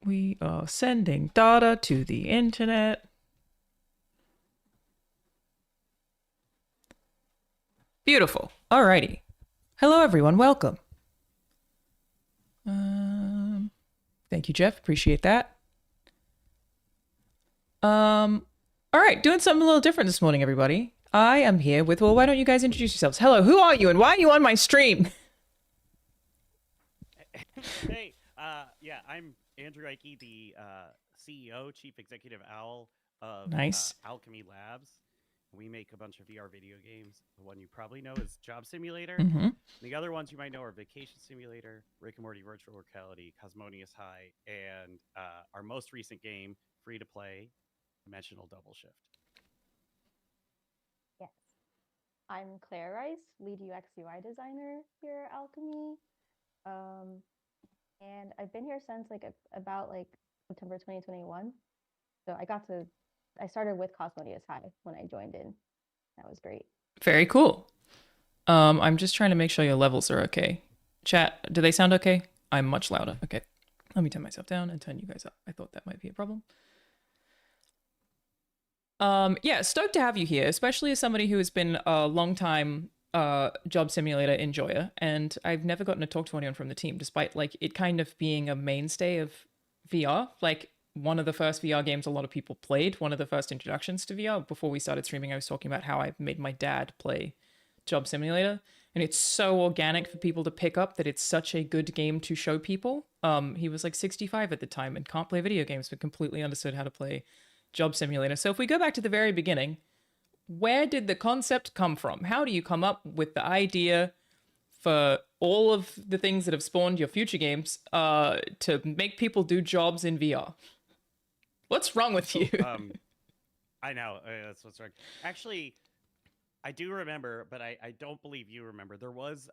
We are sending data to the internet. Beautiful. Alrighty. Hello, everyone. Welcome. Thank you, Jeff. Appreciate that. All right. Doing something a little different this morning, everybody. I am here with, well, why don't you guys introduce yourselves? Hello, who are you and why are you on my stream? Hey, yeah, I'm Andrew Ike, the CEO, Chief Executive Owl of Nice. Alchemy Labs. We make a bunch of VR video games. The one you probably know is Job Simulator. Mm-hmm. The other ones you might know are Vacation Simulator, Rick and Morty Virtual Reality, Cosmonius High, and our most recent game, free to play, Dimensional Double Shift. Yes. I'm Claire Rice, lead UX UI designer here at Alchemy. And I've been here since about September 2021. So I started with Cosmonius High when I joined in. That was great. Very cool. I'm just trying to make sure your levels are okay. Chat, do they sound okay? I'm much louder. Okay. Let me turn myself down and turn you guys up. I thought that might be a problem. Yeah, stoked to have you here, especially as somebody who has been a long time job simulator enjoyer, and I've never gotten to talk to anyone from the team, despite like it kind of being a mainstay of VR. Like one of the first VR games a lot of people played, one of the first introductions to VR. Before we started streaming, I was talking about how I made my dad play Job Simulator, and it's so organic for people to pick up that it's such a good game to show people. He was like 65 at the time and can't play video games, but completely understood how to play Job Simulator. So if we go back to the very beginning, where did the concept come from? How do you come up with the idea for all of the things that have spawned your future games to make people do jobs in VR? What's wrong with you? I know, that's what's wrong. Actually, I do remember, but I don't believe you remember. There was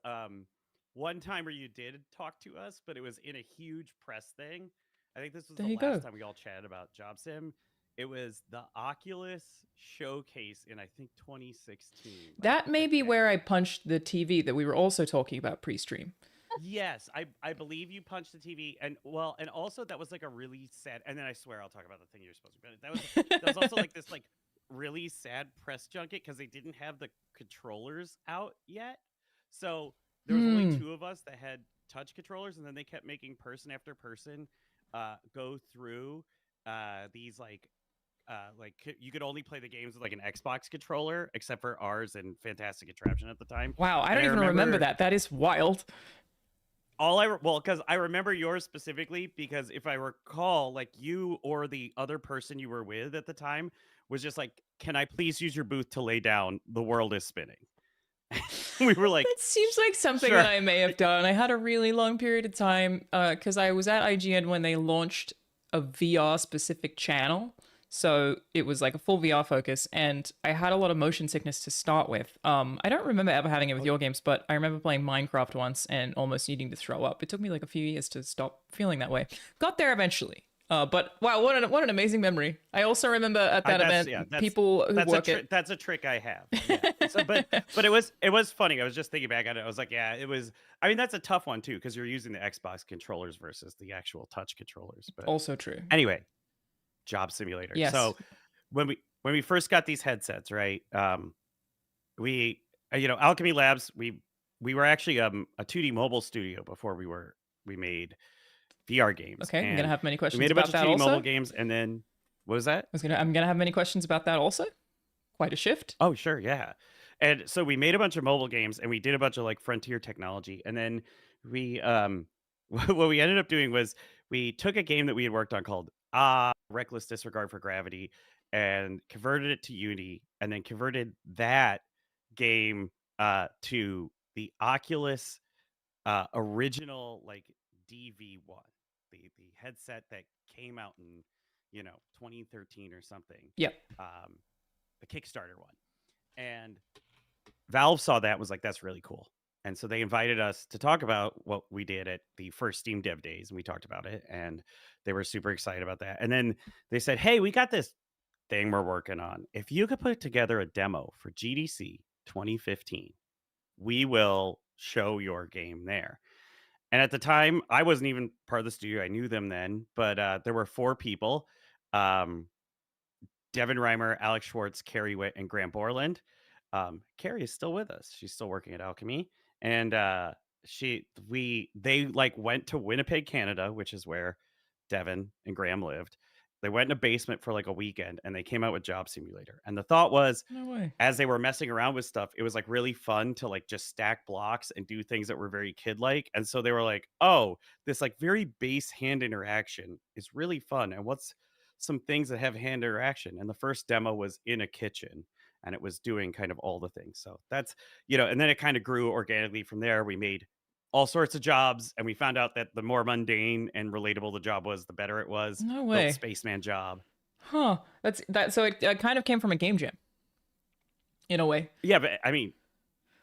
one time where you did talk to us, but it was in a huge press thing. I think this was There the you go. last time we all chatted about Job Sim. It was the Oculus showcase in, I think, 2016. That may be where I punched the TV that we were also talking about pre-stream. Yes, I believe you punched the TV, and well, and also that was like a really sad. And then I swear I'll talk about the thing you're supposed to. But that was also like this like really sad press junket because they didn't have the controllers out yet. So there was only two of us that had touch controllers, and then they kept making person after person go through these like you could only play the games with like an Xbox controller, except for ours and Fantastic Attraction at the time. Wow, I And don't even remember that. That is wild. Well, because I remember yours specifically because if I recall, like you or the other person you were with at the time was just like, "Can I please use your booth to lay down? The world is spinning." We were like, That seems like something "Sure." that I may have done. I had a really long period of time because I was at IGN when they launched a VR specific channel. So it was like a full VR focus, and I had a lot of motion sickness to start with. I don't remember ever having it with your games, but I remember playing Minecraft once and almost needing to throw up. It took me like a few years to stop feeling that way. Got there eventually. But wow, what an amazing memory! I also remember at that event people who work at that's a trick I have. Yeah. So, but it was funny. I was just thinking back on it. I was like, yeah, it was. I mean, that's a tough one too because you're using the Xbox controllers versus the actual touch controllers. But also true. anyway, Job Simulator. Yes. So when we first got these headsets, right? We Alchemy Labs. We were actually a 2D mobile studio before we made VR games. Okay, I'm gonna have many questions. We made a bunch about of that 2D also. mobile games, and then what was that? I'm gonna have many questions about that also. Quite a shift. Oh, sure, yeah. And so we made a bunch of mobile games, and we did a bunch of like frontier technology, and then we what we ended up doing was we took a game that we had worked on called Reckless Disregard for Gravity, and converted it to Unity, and then converted that game to the Oculus original like DV1, the headset that came out in 2013 or something. Yep. The Kickstarter one, and Valve saw that and was like, "That's really cool." And so they invited us to talk about what we did at the first Steam Dev Days, and we talked about it, and they were super excited about that. And then they said, "Hey, we got this thing we're working on. If you could put together a demo for GDC 2015, we will show your game there." And at the time, I wasn't even part of the studio. I knew them then, but there were 4 people. Um, Devin Reimer, Alex Schwartz, Carrie Witt, and Grant Borland. Carrie is still with us. She's still working at Alchemy. And they like went to Winnipeg, Canada, which is where Devin and Graham lived. They went in a basement for like a weekend and they came out with Job Simulator. And the thought was, No way. as they were messing around with stuff, it was like really fun to like just stack blocks and do things that were very kid-like. And so they were like, oh, this like very base hand interaction is really fun. And what's some things that have hand interaction? And the first demo was in a kitchen and it was doing kind of all the things. So that's, and then it kind of grew organically from there. We made all sorts of jobs and we found out that the more mundane and relatable the job was, the better it was. No Built way. Spaceman Job. Huh. That's that. So it kind of came from a game jam, in a way. Yeah, but I mean,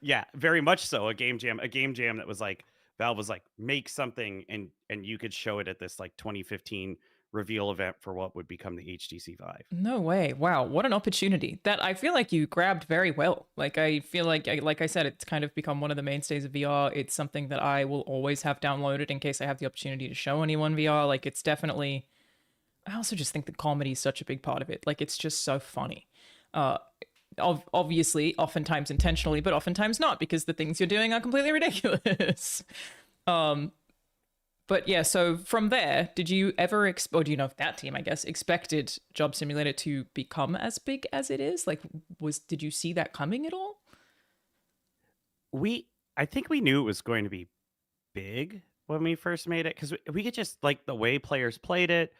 yeah, very much so. A game jam that was like Valve was like, make something and you could show it at this like 2015 reveal event for what would become the HTC Vive. No way. Wow. What an opportunity that I feel like you grabbed very well. Like, I feel like I said, it's kind of become one of the mainstays of VR. It's something that I will always have downloaded in case I have the opportunity to show anyone VR. Like, it's definitely, I also just think that comedy is such a big part of it. Like, it's just so funny. Obviously, oftentimes intentionally, but oftentimes not, because the things you're doing are completely ridiculous. But yeah, so from there, did you ever or do you know if that team, I guess, expected Job Simulator to become as big as it is? Like, did you see that coming at all? I think we knew it was going to be big when we first made it because we could just like the way players played it.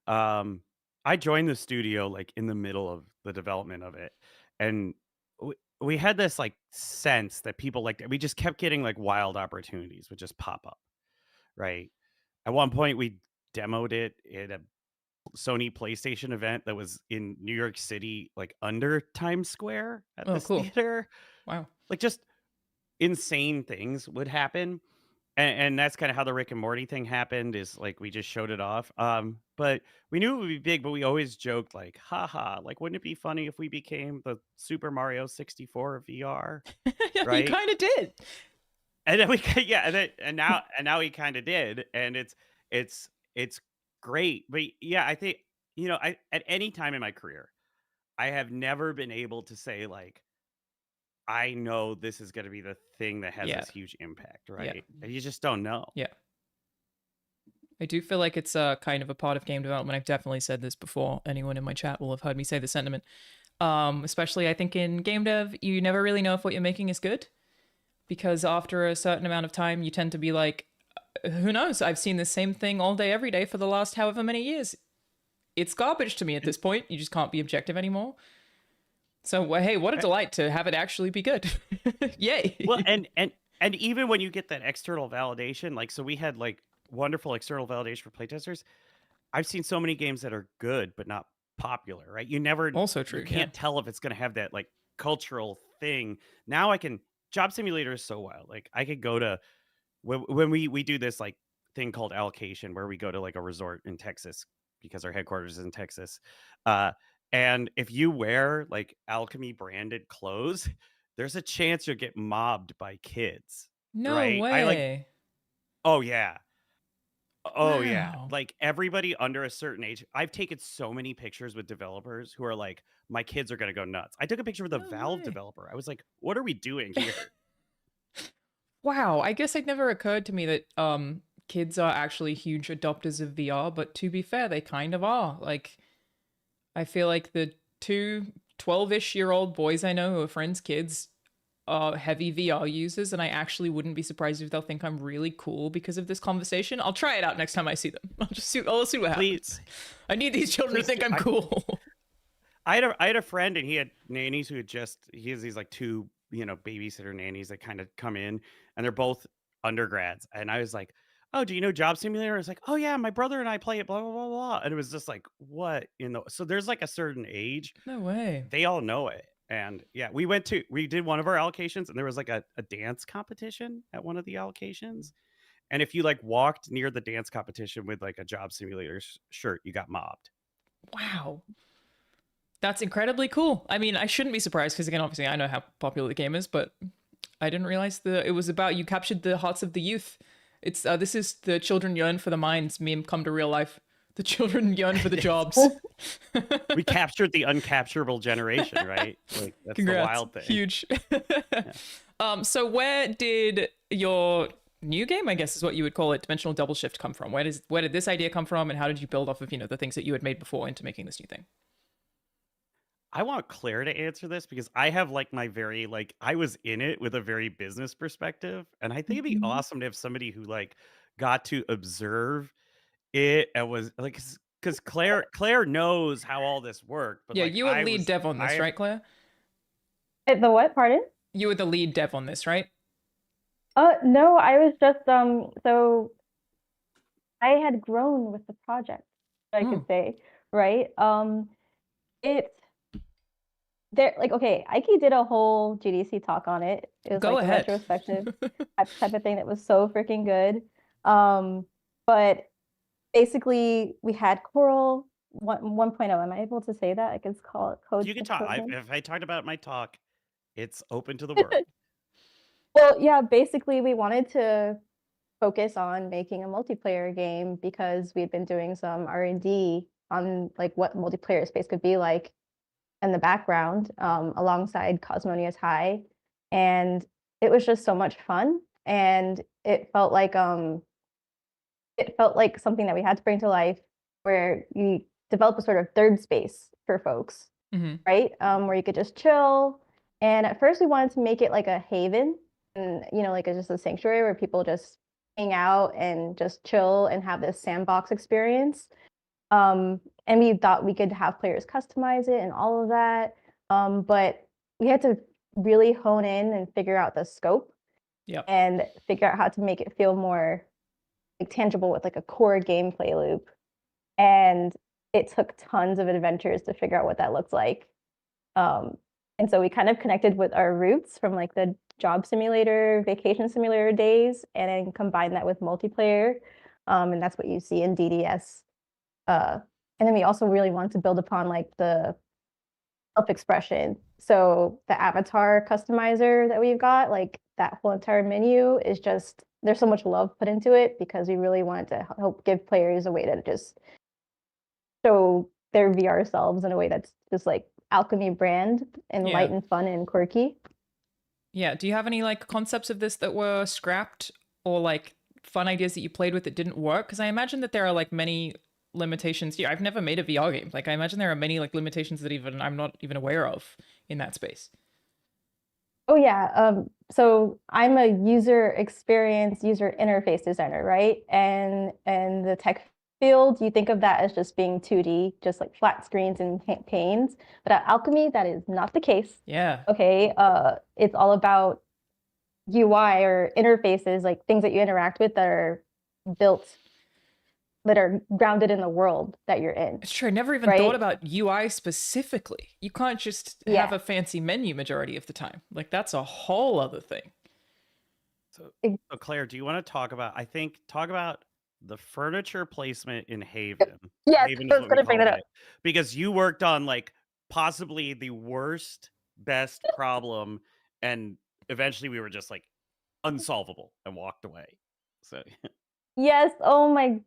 I joined the studio like in the middle of the development of it, and we had this like sense that people like we just kept getting like wild opportunities would just pop up, right? At one point, we demoed it at a Sony PlayStation event that was in New York City, like under Times Square at Oh, this cool. theater. Wow. Like just insane things would happen. And that's kind of how the Rick and Morty thing happened is like we just showed it off. But we knew it would be big, but we always joked like, haha, like wouldn't it be funny if we became the Super Mario 64 of VR? Yeah, you Right. kind of did. And then and now he kind of did, and it's great. But yeah, I think I at any time in my career, I have never been able to say like, I know this is going to be the thing that has Yeah. this huge impact, Yeah. right? And you just don't know. Yeah. I do feel like it's kind of a part of game development. I've definitely said this before. Anyone in my chat will have heard me say the sentiment. Especially, I think in game dev, you never really know if what you're making is good. Because after a certain amount of time, you tend to be like, who knows? I've seen the same thing all day, every day for the last however many years. It's garbage to me at this point. You just can't be objective anymore. So, well, hey, what a delight to have it actually be good. Yay. Well, and even when you get that external validation, like, so we had like wonderful external validation for playtesters. I've seen so many games that are good, but not popular, right? You never, Also true. you can't tell if it's going to have that like cultural thing. Now Job Simulator is so wild. Like I could go to, when we do this like thing called allocation, where we go to like a resort in Texas because our headquarters is in Texas. And if you wear like Alchemy branded clothes, there's a chance you'll get mobbed by kids. No right? way. Oh yeah. Oh yeah. Wow. Like everybody under a certain age. I've taken so many pictures with developers who are like, my kids are gonna go nuts. I took a picture with a No Valve way. developer. I was like, what are we doing here? Wow, I guess it never occurred to me that kids are actually huge adopters of VR, but to be fair, they kind of are. Like, I feel like the two 12-ish year old boys I know who are friends' kids are heavy VR users, and I actually wouldn't be surprised if they'll think I'm really cool because of this conversation. I'll try it out next time I see them. I'll see what happens. I need these children to think I'm cool. I had a friend and he had nannies who he has these like two, babysitter nannies that kind of come in and they're both undergrads. And I was like, oh, do you know Job Simulator? I was like, oh yeah, my brother and I play it, blah, blah, blah, blah. And it was just like, what so there's like a certain age. No way. They all know it. And yeah, we did one of our allocations and there was like a dance competition at one of the allocations. And if you like walked near the dance competition with like a Job Simulator shirt, you got mobbed. Wow. That's incredibly cool. I mean, I shouldn't be surprised because, again, obviously I know how popular the game is, but I didn't realize it was about you captured the hearts of the youth It's this is the children yearn for the minds meme come to real life. The children yearn for the jobs. We captured the uncapturable generation, right? Like that's the Congrats. wild thing. Huge. Yeah. So where did your new game, I guess is what you would call it, Dimensional Double Shift, come from? Where did this idea come from, and how did you build off of, the things that you had made before into making this new thing? I want Claire to answer this because I have like my very like I was in it with a very business perspective, and I think it'd be Mhm. awesome to have somebody who like got to observe it and was like because Claire knows how all this worked, but Yeah, like you were lead dev on this, right, Claire? The what? Pardon? You were the lead dev on this, right? No, I was just so I had grown with the project, I could say, right? It there like okay, Ike did a whole GDC talk on it. It was Go like a ahead. retrospective type of thing that was so freaking good. But basically we had Coral 1.0. Am I able to say that? I guess call it code you can talk. improvement. If I talked about my talk, it's open to the world. Well, yeah, basically we wanted to focus on making a multiplayer game because we'd been doing some R&D on like what multiplayer space could be like in the background, alongside Cosmonia's High. And it was just so much fun. And it felt like something that we had to bring to life where you develop a sort of third space for folks, right? Where you could just chill. And at first we wanted to make it like a haven and, like just a sanctuary where people just hang out and just chill and have this sandbox experience. And we thought we could have players customize it and all of that. But we had to really hone in and figure out the scope. Yep. And figure out how to make it feel more like tangible with like a core gameplay loop. And it took tons of adventures to figure out what that looks like. And so we kind of connected with our roots from like the job simulator, vacation simulator days, and then combined that with multiplayer. And that's what you see in DDS. And then we also really wanted to build upon like the self-expression. So the avatar customizer that we've got, like that whole entire menu is just there's so much love put into it because we really wanted to help give players a way to just show their VR selves in a way that's just like Alchemy brand and Yeah. light and fun and quirky. Yeah. Do you have any like concepts of this that were scrapped or like fun ideas that you played with that didn't work? Because I imagine that there are like many limitations. Yeah, I've never made a VR game. Like I imagine there are many like limitations that even I'm not even aware of in that space. Oh yeah. So I'm a user experience, user interface designer, right? And the tech field, you think of that as just being 2D, just like flat screens and panes. But at Alchemy, that is not the case. Yeah. Okay. It's all about UI or interfaces, like things that you interact with that are built, that are grounded in the world that you're in. It's true. I never even thought about UI specifically. You can't just have a fancy menu majority of the time. Like that's a whole other thing. So Claire, do you want to talk about the furniture placement in Haven? Yes, Haven I was gonna bring that up. because you worked on like possibly the worst, best problem, and eventually we were just like unsolvable and walked away. So Yes. Oh my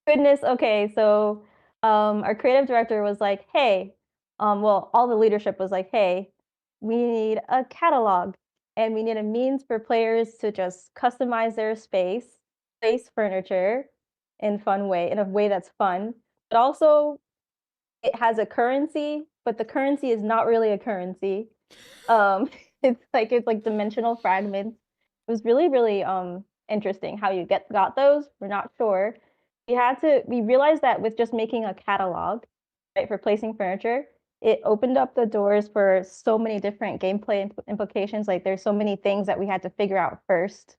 goodness. Okay. So our creative director was like, hey, well, all the leadership was like, hey, we need a catalog and we need a means for players to just customize their space furniture in a way that's fun. But also it has a currency, but the currency is not really a currency. It's like dimensional fragments. It was really, really interesting how you got those. We're not sure. We realized that with just making a catalog, right, for placing furniture, it opened up the doors for so many different gameplay implications. Like there's so many things that we had to figure out first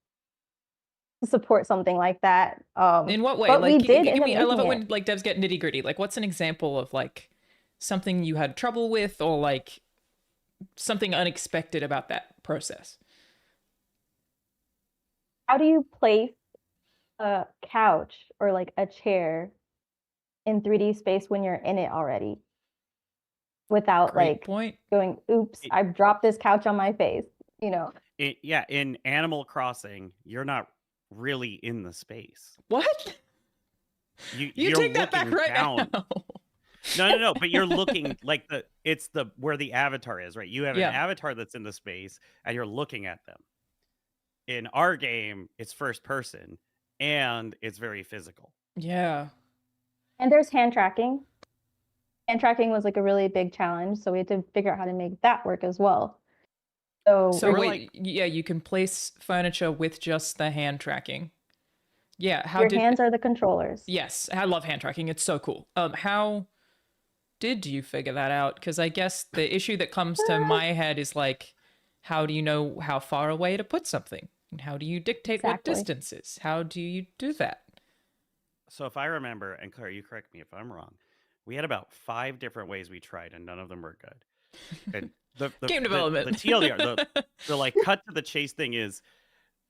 to support something like that. In what way? But Like, we did end up I love it making when like devs get nitty gritty. Like, what's an example of like something you had trouble with, or like something unexpected about that process? How do you place a couch or like a chair in 3D space when you're in it already without Great point. going, oops, I've dropped this couch on my face, in Animal Crossing, you're not really in the space. What? You You're take that back looking right down. now. No. But you're looking like it's the where the avatar is, right? You have an Yeah. avatar that's in the space, and you're looking at them. In our game, it's first person, and it's very physical. Yeah. And there's hand tracking. Hand tracking was like a really big challenge, so we had to figure out how to make that work as well. So So We're wait, yeah, you can place furniture with just the hand tracking. Yeah, how your did hands are the controllers. Yes, I love hand tracking. It's so cool. How did you figure that out? Because I guess the issue that comes to my head is like, how do you know how far away to put something? And how do you dictate what Exactly. distances? How do you do that? So if I remember, and Claire, you correct me if I'm wrong, we had about 5 different ways we tried, and none of them were good. And Game the development. TLDR, the like cut to the chase thing is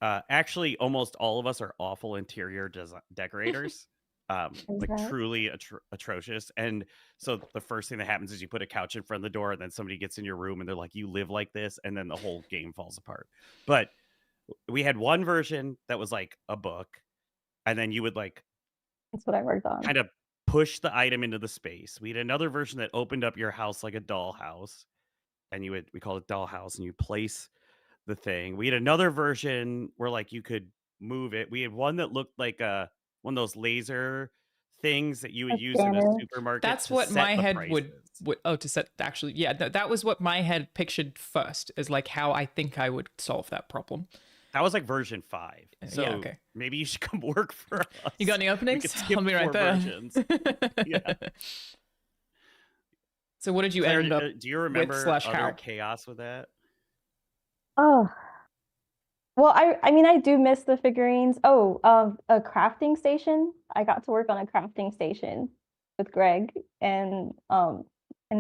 actually almost all of us are awful interior decorators. Like Exactly. truly atrocious. And so the first thing that happens is you put a couch in front of the door, and then somebody gets in your room and they're like, you live like this, and then the whole game falls apart. But we had one version that was like a book, and then you would like That's what I worked on. kind of push the item into the space. We had another version that opened up your house like a dollhouse, and we called it dollhouse, and you place the thing. We had another version where like you could move it. We had one that looked like one of those laser things that you would A use in a scanner. supermarket That's to what set my the head would prices. to set actually. Yeah, that was what my head pictured first as like how I think I would solve that problem. That was like version 5. So Yeah, okay. maybe you should come work for us. You got any We openings? could skip I'll be right 4 there. versions. Yeah. So what did you Claire, end up do you with remember slash other how? chaos with that? Oh, well, I mean, I do miss the figurines. Oh, a crafting station. I got to work on a crafting station with Greg and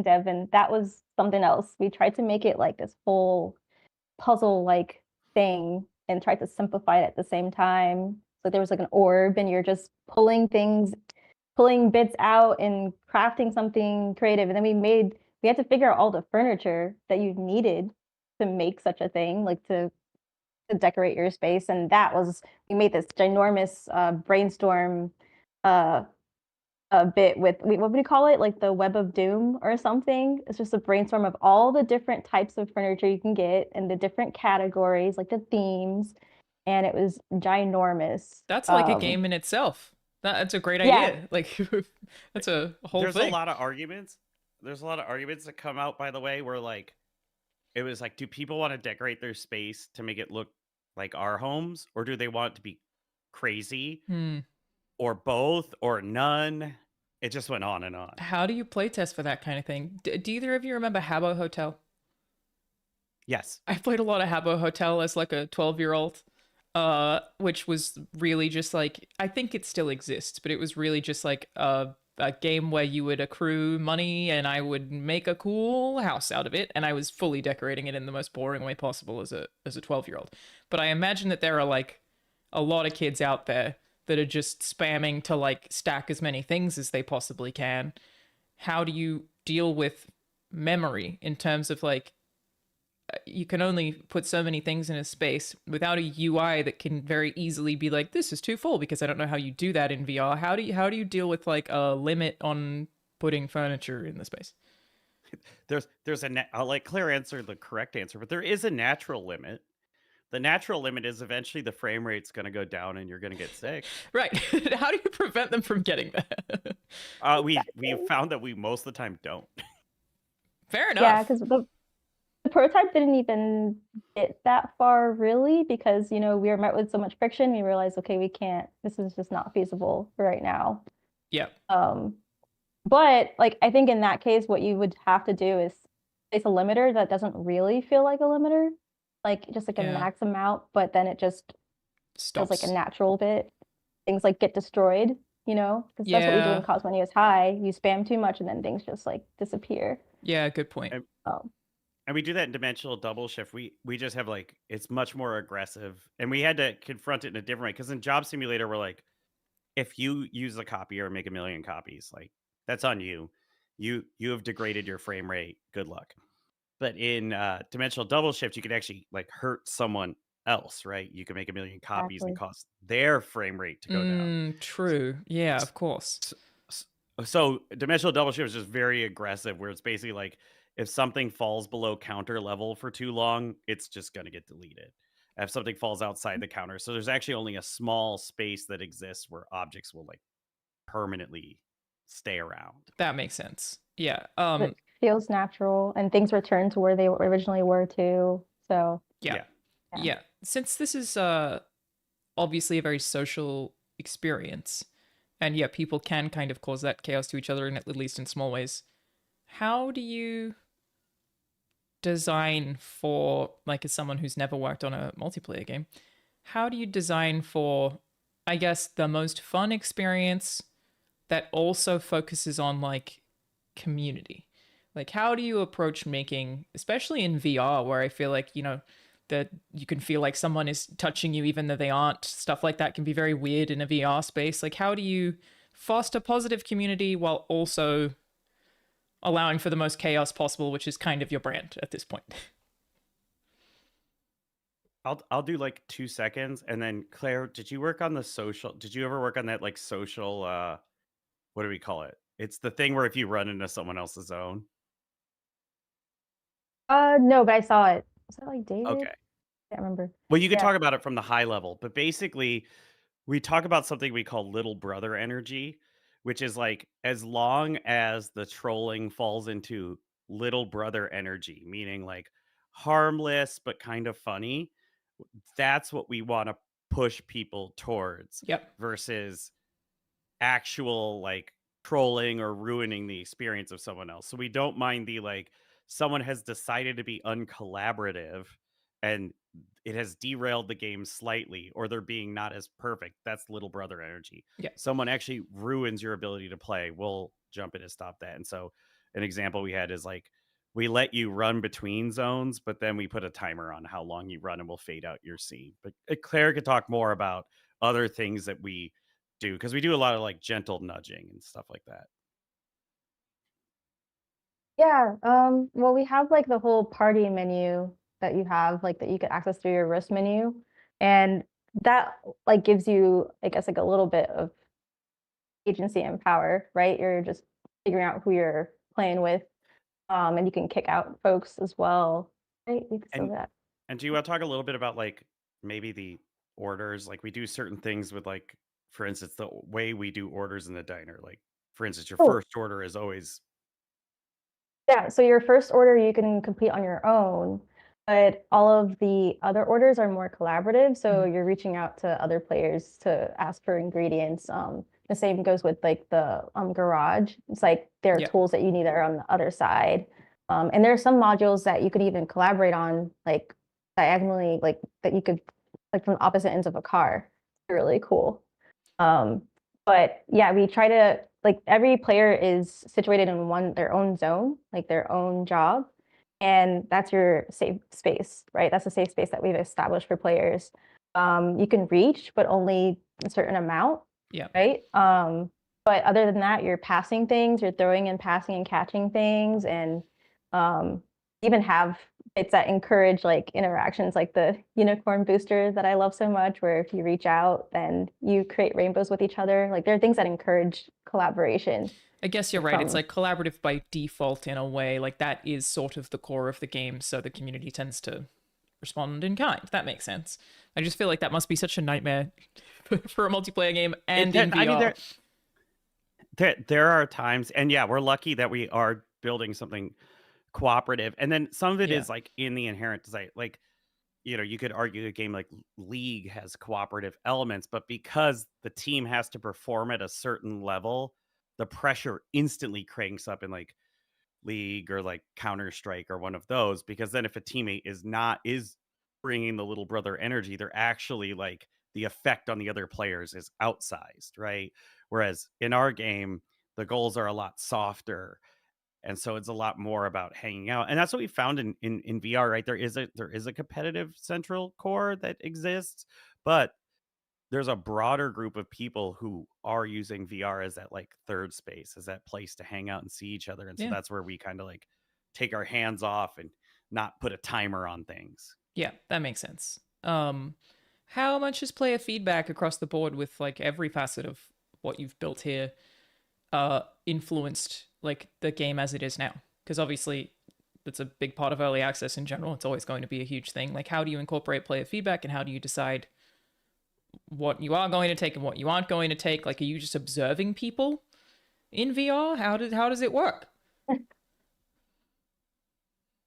Devin. That was something else. We tried to make it like this whole puzzle like thing and tried to simplify it at the same time. So there was like an orb and you're just pulling things, pulling bits out and crafting something creative. And then we had to figure out all the furniture that you needed to make such a thing, like to decorate your space. And we made this ginormous brainstorm uh a bit with what would you call it, like the web of doom or something. It's just a brainstorm of all the different types of furniture you can get and the different categories, like the themes, and it was ginormous. That's like a game in itself. That's a great Yeah, idea. Like that's a whole There's thing. a lot of arguments. There's a lot of arguments that come out, by the way, where like it was like, do people want to decorate their space to make it look like our homes, or do they want it to be crazy, Hmm. or both, or none? It just went on and on. How do you play test for that kind of thing? Do either of you remember Habbo Hotel? Yes. I played a lot of Habbo Hotel as like a 12-year-old, which was really just like, I think it still exists, but it was really just like a game where you would accrue money and I would make a cool house out of it, and I was fully decorating it in the most boring way possible as a 12-year-old. But I imagine that there are like a lot of kids out there that are just spamming to like stack as many things as they possibly can. How do you deal with memory in terms of like you can only put so many things in a space without a UI that can very easily be like, this is too full, because I don't know how you do that in VR. How do you deal with like a limit on putting furniture in the space? I'll let Claire answer the correct answer, but there is a natural limit. The natural limit is eventually the frame rate's going to go down and you're going to get sick. Right. How do you prevent them from getting there? We found that we most of the time don't. Fair enough. yeah, because the prototype didn't even get that far really because we were met with so much friction. We realized, okay, we can't. This is just not feasible right now. Yeah. But like I think in that case, what you would have to do is place a limiter that doesn't really feel like a limiter, like just like a max amount, but then it just stops. does like a natural bit. Things like get destroyed, because that's what we do in Cos when is high. You spam too much and then things just like disappear. Yeah, good point. And we do that in Dimensional Double Shift. We just have like, it's much more aggressive. And we had to confront it in a different way. Because in Job Simulator, we're like, if you use a copy or make 1 million copies, like that's on you. You have degraded your frame rate. Good luck. But in Dimensional Double Shift, you could actually like hurt someone else, right? You can make a million copies and Exactly. cause their frame rate to go down. True. Yeah, of course. S- So dimensional double shift is just very aggressive, where it's basically like if something falls below counter level for too long, it's just going to get deleted. If something falls outside the counter, so there's actually only a small space that exists where objects will like permanently stay around. That makes sense. Yeah. It feels natural, and things return to where they originally were too. So Yeah. Yeah. yeah. Yeah. Since this is obviously a very social experience, and yeah, people can kind of cause that chaos to each other, in, at least in small ways. How do you design for, like, as someone who's never worked on a multiplayer game, how do you design for, I guess, the most fun experience that also focuses on like community? Like, how do you approach making, especially in VR, where I feel like, that you can feel like someone is touching you even though they aren't? Stuff like that can be very weird in a VR space. Like, how do you foster positive community while also allowing for the most chaos possible, which is kind of your brand at this point? I'll do like 2 seconds, and then Claire, did you work on the social? Did you ever work on that like social? What do we call it? It's the thing where if you run into someone else's zone. No, but I saw it. Was that like David? Okay. I can't remember. Well, you can Yeah. talk about it from the high level, but basically, we talk about something we call little brother energy, which is like as long as the trolling falls into little brother energy, meaning like harmless but kind of funny, that's what we want to push people towards Yep. versus actual like trolling or ruining the experience of someone else. So we don't mind the like someone has decided to be uncollaborative and it has derailed the game slightly or they're being not as perfect. That's little brother energy. Yeah. Someone actually ruins your ability to play. We'll jump in to stop that. And so an example we had is like we let you run between zones, but then we put a timer on how long you run and we'll fade out your scene. But Claire could talk more about other things that we do because we do a lot of like gentle nudging and stuff like that. Yeah. Well, we have like the whole party menu that you have, like that you could access through your wrist menu. And that like gives you, I guess, like a little bit of agency and power, right? You're just figuring out who you're playing with. And you can kick out folks as well. Right? You can still And do that. and do you want to talk a little bit about like maybe the orders? Like we do certain things with like, for instance, the way we do orders in the diner. Like for instance, your Oh, first order is always yeah, so your first order you can complete on your own, but all of the other orders are more collaborative. So Mhm. you're reaching out to other players to ask for ingredients. The same goes with like the garage. It's like there are Yeah. tools that you need that are on the other side. And there are some modules that you could even collaborate on, like diagonally, like that you could like from opposite ends of a car. Really cool. Um, but yeah, we try to like every player is situated in their own zone, like their own job, and that's your safe space, right? That's a safe space that we've established for players. You can reach, but only a certain amount, Yeah. right? But other than that, you're passing things, you're throwing and passing and catching things, and even have bits that encourage like interactions, like the unicorn booster that I love so much, where if you reach out, then you create rainbows with each other. Like there are things that encourage collaboration I guess you're right. It's from like collaborative by default in a way. Like that is sort of the core of the game, so the community tends to respond in kind. That makes sense. I just feel like that must be such a nightmare for a multiplayer game and in I mean VR. there are times and yeah, we're lucky that we are building something cooperative. And then some of it Yeah. is like in the inherent design. Like you could argue a game like League has cooperative elements, but because the team has to perform at a certain level, the pressure instantly cranks up in like League or like Counter-Strike or one of those. Because then if a teammate is bringing the little brother energy, they're actually like the effect on the other players is outsized, right? Whereas in our game, the goals are a lot softer and so it's a lot more about hanging out and that's what we found in VR, right? There is a competitive central core that exists, but there's a broader group of people who are using VR as that like third space, as that place to hang out and see each other, and so Yeah. that's where we kind of like take our hands off and not put a timer on things. Yeah, that makes sense. How much is player feedback across the board with like every facet of what you've built here influenced like the game as it is now? Because obviously that's a big part of early access in general. It's always going to be a huge thing. Like, how do you incorporate player feedback, and how do you decide what you are going to take and what you aren't going to take? Like, are you just observing people in VR? How does it work?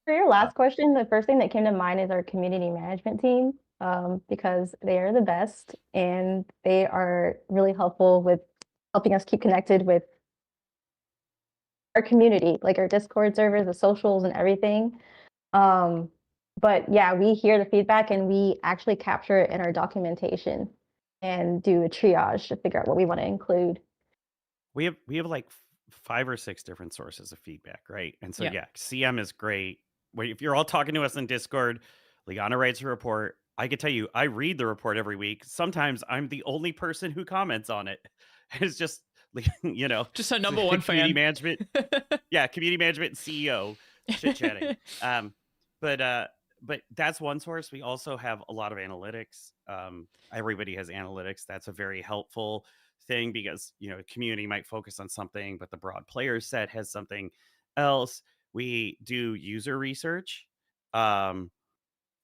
For your last question, the first thing that came to mind is our community management team, because they are the best and they are really helpful with helping us keep connected with our community, like our Discord servers, the socials, and everything. But yeah, we hear the feedback and we actually capture it in our documentation and do a triage to figure out what we want to include. We have like 5 or 6 different sources of feedback, right? And so Yeah. yeah, CM is great. If you're all talking to us in Discord, Liana writes a report. I can tell you, I read the report every week. Sometimes I'm the only person who comments on it. It's just Just a number one community fan. management. Yeah, community management and CEO chit chatting. But that's one source. We also have a lot of analytics. Everybody has analytics. That's a very helpful thing because community might focus on something, but the broad player set has something else. We do user research, and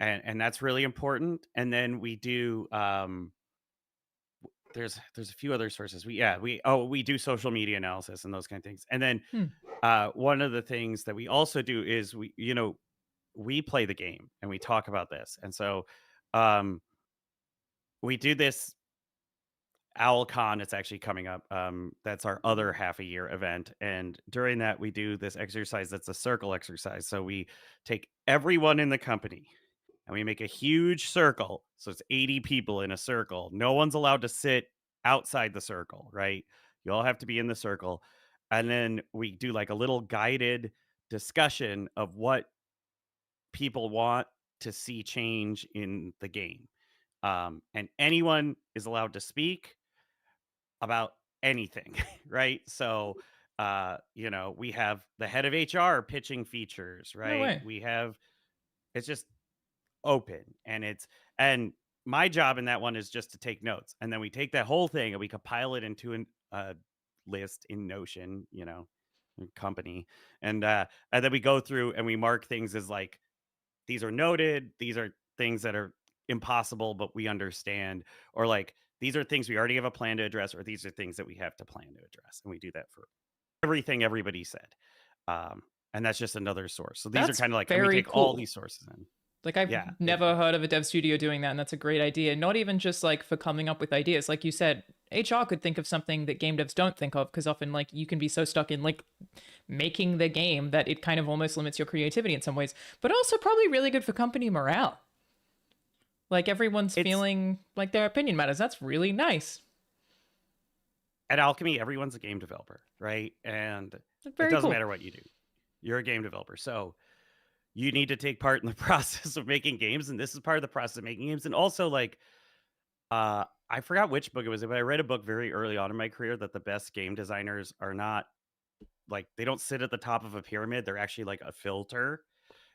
that's really important. And then we do there's a few other sources. We do social media analysis and those kind of things. And then one of the things that we also do is we play the game and we talk about this. And so we do this OwlCon. It's actually coming up. That's our other half a year event. And during that, we do this exercise that's a circle exercise. So we take everyone in the company and we make a huge circle. So it's 80 people in a circle. No one's allowed to sit outside the circle, right? You all have to be in the circle. And then we do like a little guided discussion of what people want to see change in the game. And anyone is allowed to speak about anything, right? So, we have the head of HR pitching features, No right? way. It's just open and my job in that one is just to take notes. And then we take that whole thing and we compile it into a list in Notion, company. And then we go through and we mark things as like, these are noted, these are things that are impossible, but we understand, or like, these are things we already have a plan to address, or these are things that we have to plan to address. And we do that for everything everybody said. And that's just another source. So these That's are kind of like, and we very take all cool. these sources in. Like, I've Yeah, never heard of a dev studio doing that, and that's a great idea. Not even just like for coming up with ideas. Like you said, HR could think of something that game devs don't think of, because often like you can be so stuck in like making the game that it kind of almost limits your creativity in some ways. But also probably really good for company morale. Like everyone's feeling like their opinion matters. That's really nice. At Alchemy, everyone's a game developer, right? And Very it doesn't cool. matter what you do. You're a game developer. So you need to take part in the process of making games. And this is part of the process of making games. And also like, I forgot which book it was, but I read a book very early on in my career that the best game designers are not like, they don't sit at the top of a pyramid. They're actually like a filter.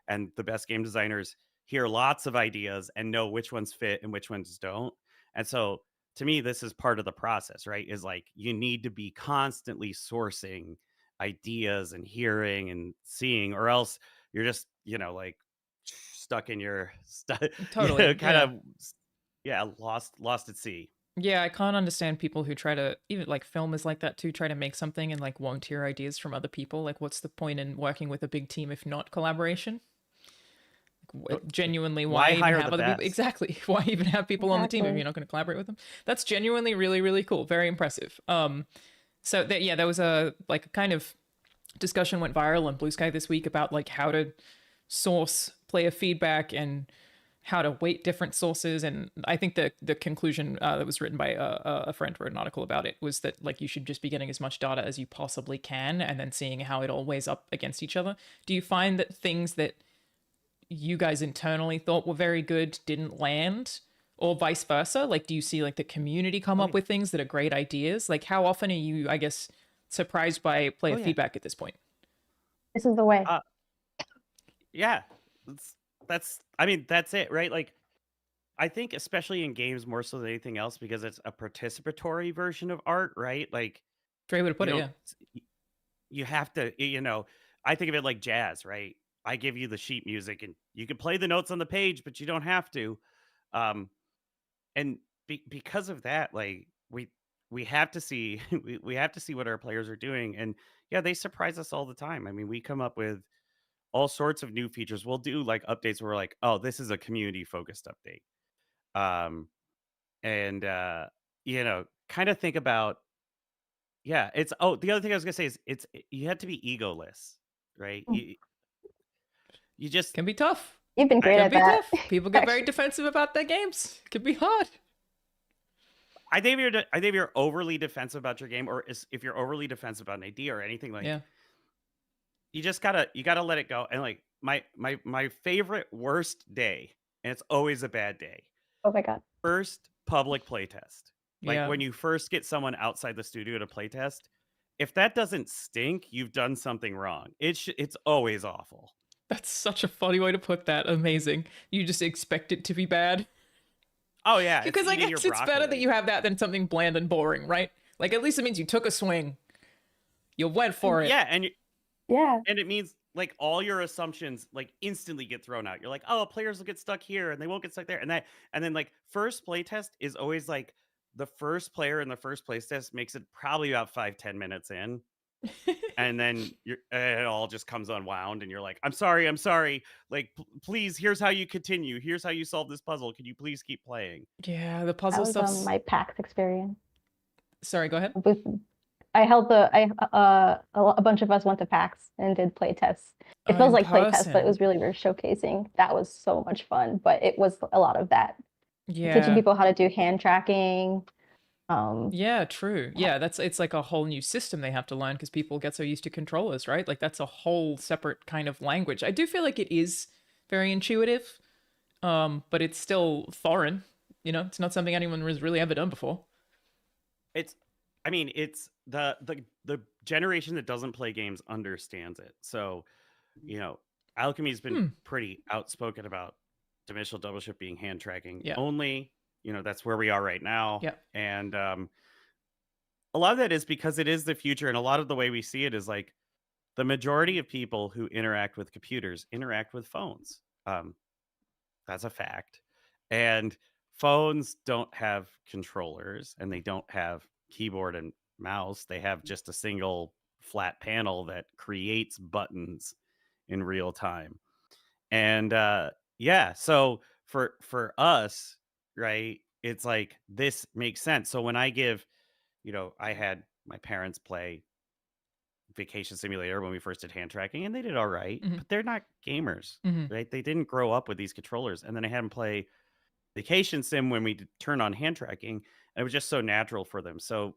And the best game designers hear lots of ideas and know which ones fit and which ones don't. And so to me, this is part of the process, right? Is like, you need to be constantly sourcing ideas and hearing and seeing, or else you're just, like stuck in your Totally. lost at sea. Yeah, I can't understand people who try to, even like film is like that too, try to make something and like won't hear ideas from other people. Like, what's the point in working with a big team if not collaboration? Genuinely, why even have other people? Exactly. Why even have people on the team if you're not going to collaborate with them? That's genuinely really, really cool. Very impressive. So there was a like kind of discussion went viral on Blue Sky this week about like how to source player feedback and how to weight different sources. And I think the conclusion that was written by a friend wrote an article about it was that like you should just be getting as much data as you possibly can and then seeing how it all weighs up against each other. Do you find that things that you guys internally thought were very good didn't land, or vice versa? Like, do you see like the community come up with things that are great ideas? Like, how often are you, I guess, surprised by player feedback at this point? This is the way. Yeah, that's it, right? Like, I think especially in games more so than anything else because it's a participatory version of art, right? Like Great way to you put it. don't Yeah. you have to, I think of it like jazz, right? I give you the sheet music and you can play the notes on the page, but you don't have to. Um, and because of that, like we have to see we have to see what our players are doing, and yeah, they surprise us all the time. I mean, we come up with all sorts of new features. We'll do like updates where we're like, oh, this is a community focused update. Um, and kind of think about it's the other thing I was gonna say is you have to be egoless, right? Mm. You just Can be tough. You've been I great Can at be that, tough. People get very actually. defensive about their games. Can be hard. I think if you're overly defensive about your game, or if you're overly defensive about an idea or anything, like Yeah. you gotta let it go. And like my favorite worst day, and it's always a bad day. Oh my god. First public playtest. Like Yeah. when you first get someone outside the studio to playtest, if that doesn't stink, you've done something wrong. It's always awful. That's such a funny way to put that. Amazing. You just expect it to be bad. Oh yeah, it's Because I eating your guess it's better that broccoli. you have that than something bland and boring, right? Like at least it means you took a swing. You went for it. Yeah, Yeah. and it means like all your assumptions like instantly get thrown out. You're like, oh, players will get stuck here and they won't get stuck there. And then like first playtest is always like the first player in the first playtest makes it probably about 5-10 minutes in. And then it all just comes unwound and you're like, I'm sorry, like please, here's how you continue, here's how you solve this puzzle, can you please keep playing? Yeah, the That puzzle was stuff's. my PAX experience. Sorry, go ahead. I held a bunch of us went to PAX and did play tests. It Oh, feels in like play tests, but it person. was really showcasing. That was so much fun, but it was a lot of that. Teaching Yeah. people how to do hand tracking. Yeah, true. Yeah, it's like a whole new system they have to learn because people get so used to controllers, right? Like that's a whole separate kind of language. I do feel like it is very intuitive, but it's still foreign. You know, it's not something anyone has really ever done before. It's I mean, it's the generation that doesn't play games understands it. So, you know, Alchemy's been Hmm. pretty outspoken about dimensional double shift being hand tracking Yeah. only. That's where we are right now. Yeah. And a lot of that is because it is the future, and a lot of the way we see it is like the majority of people who interact with computers interact with phones. That's a fact. And phones don't have controllers and they don't have keyboard and mouse. They have just a single flat panel that creates buttons in real time. And yeah, so for us, right, it's like this makes sense. So when I give, I had my parents play Vacation Simulator when we first did hand tracking, and they did all right, Hmm. but they're not gamers, Hmm. right? They didn't grow up with these controllers. And then I had them play Vacation Sim when we turn on hand tracking, and it was just so natural for them. So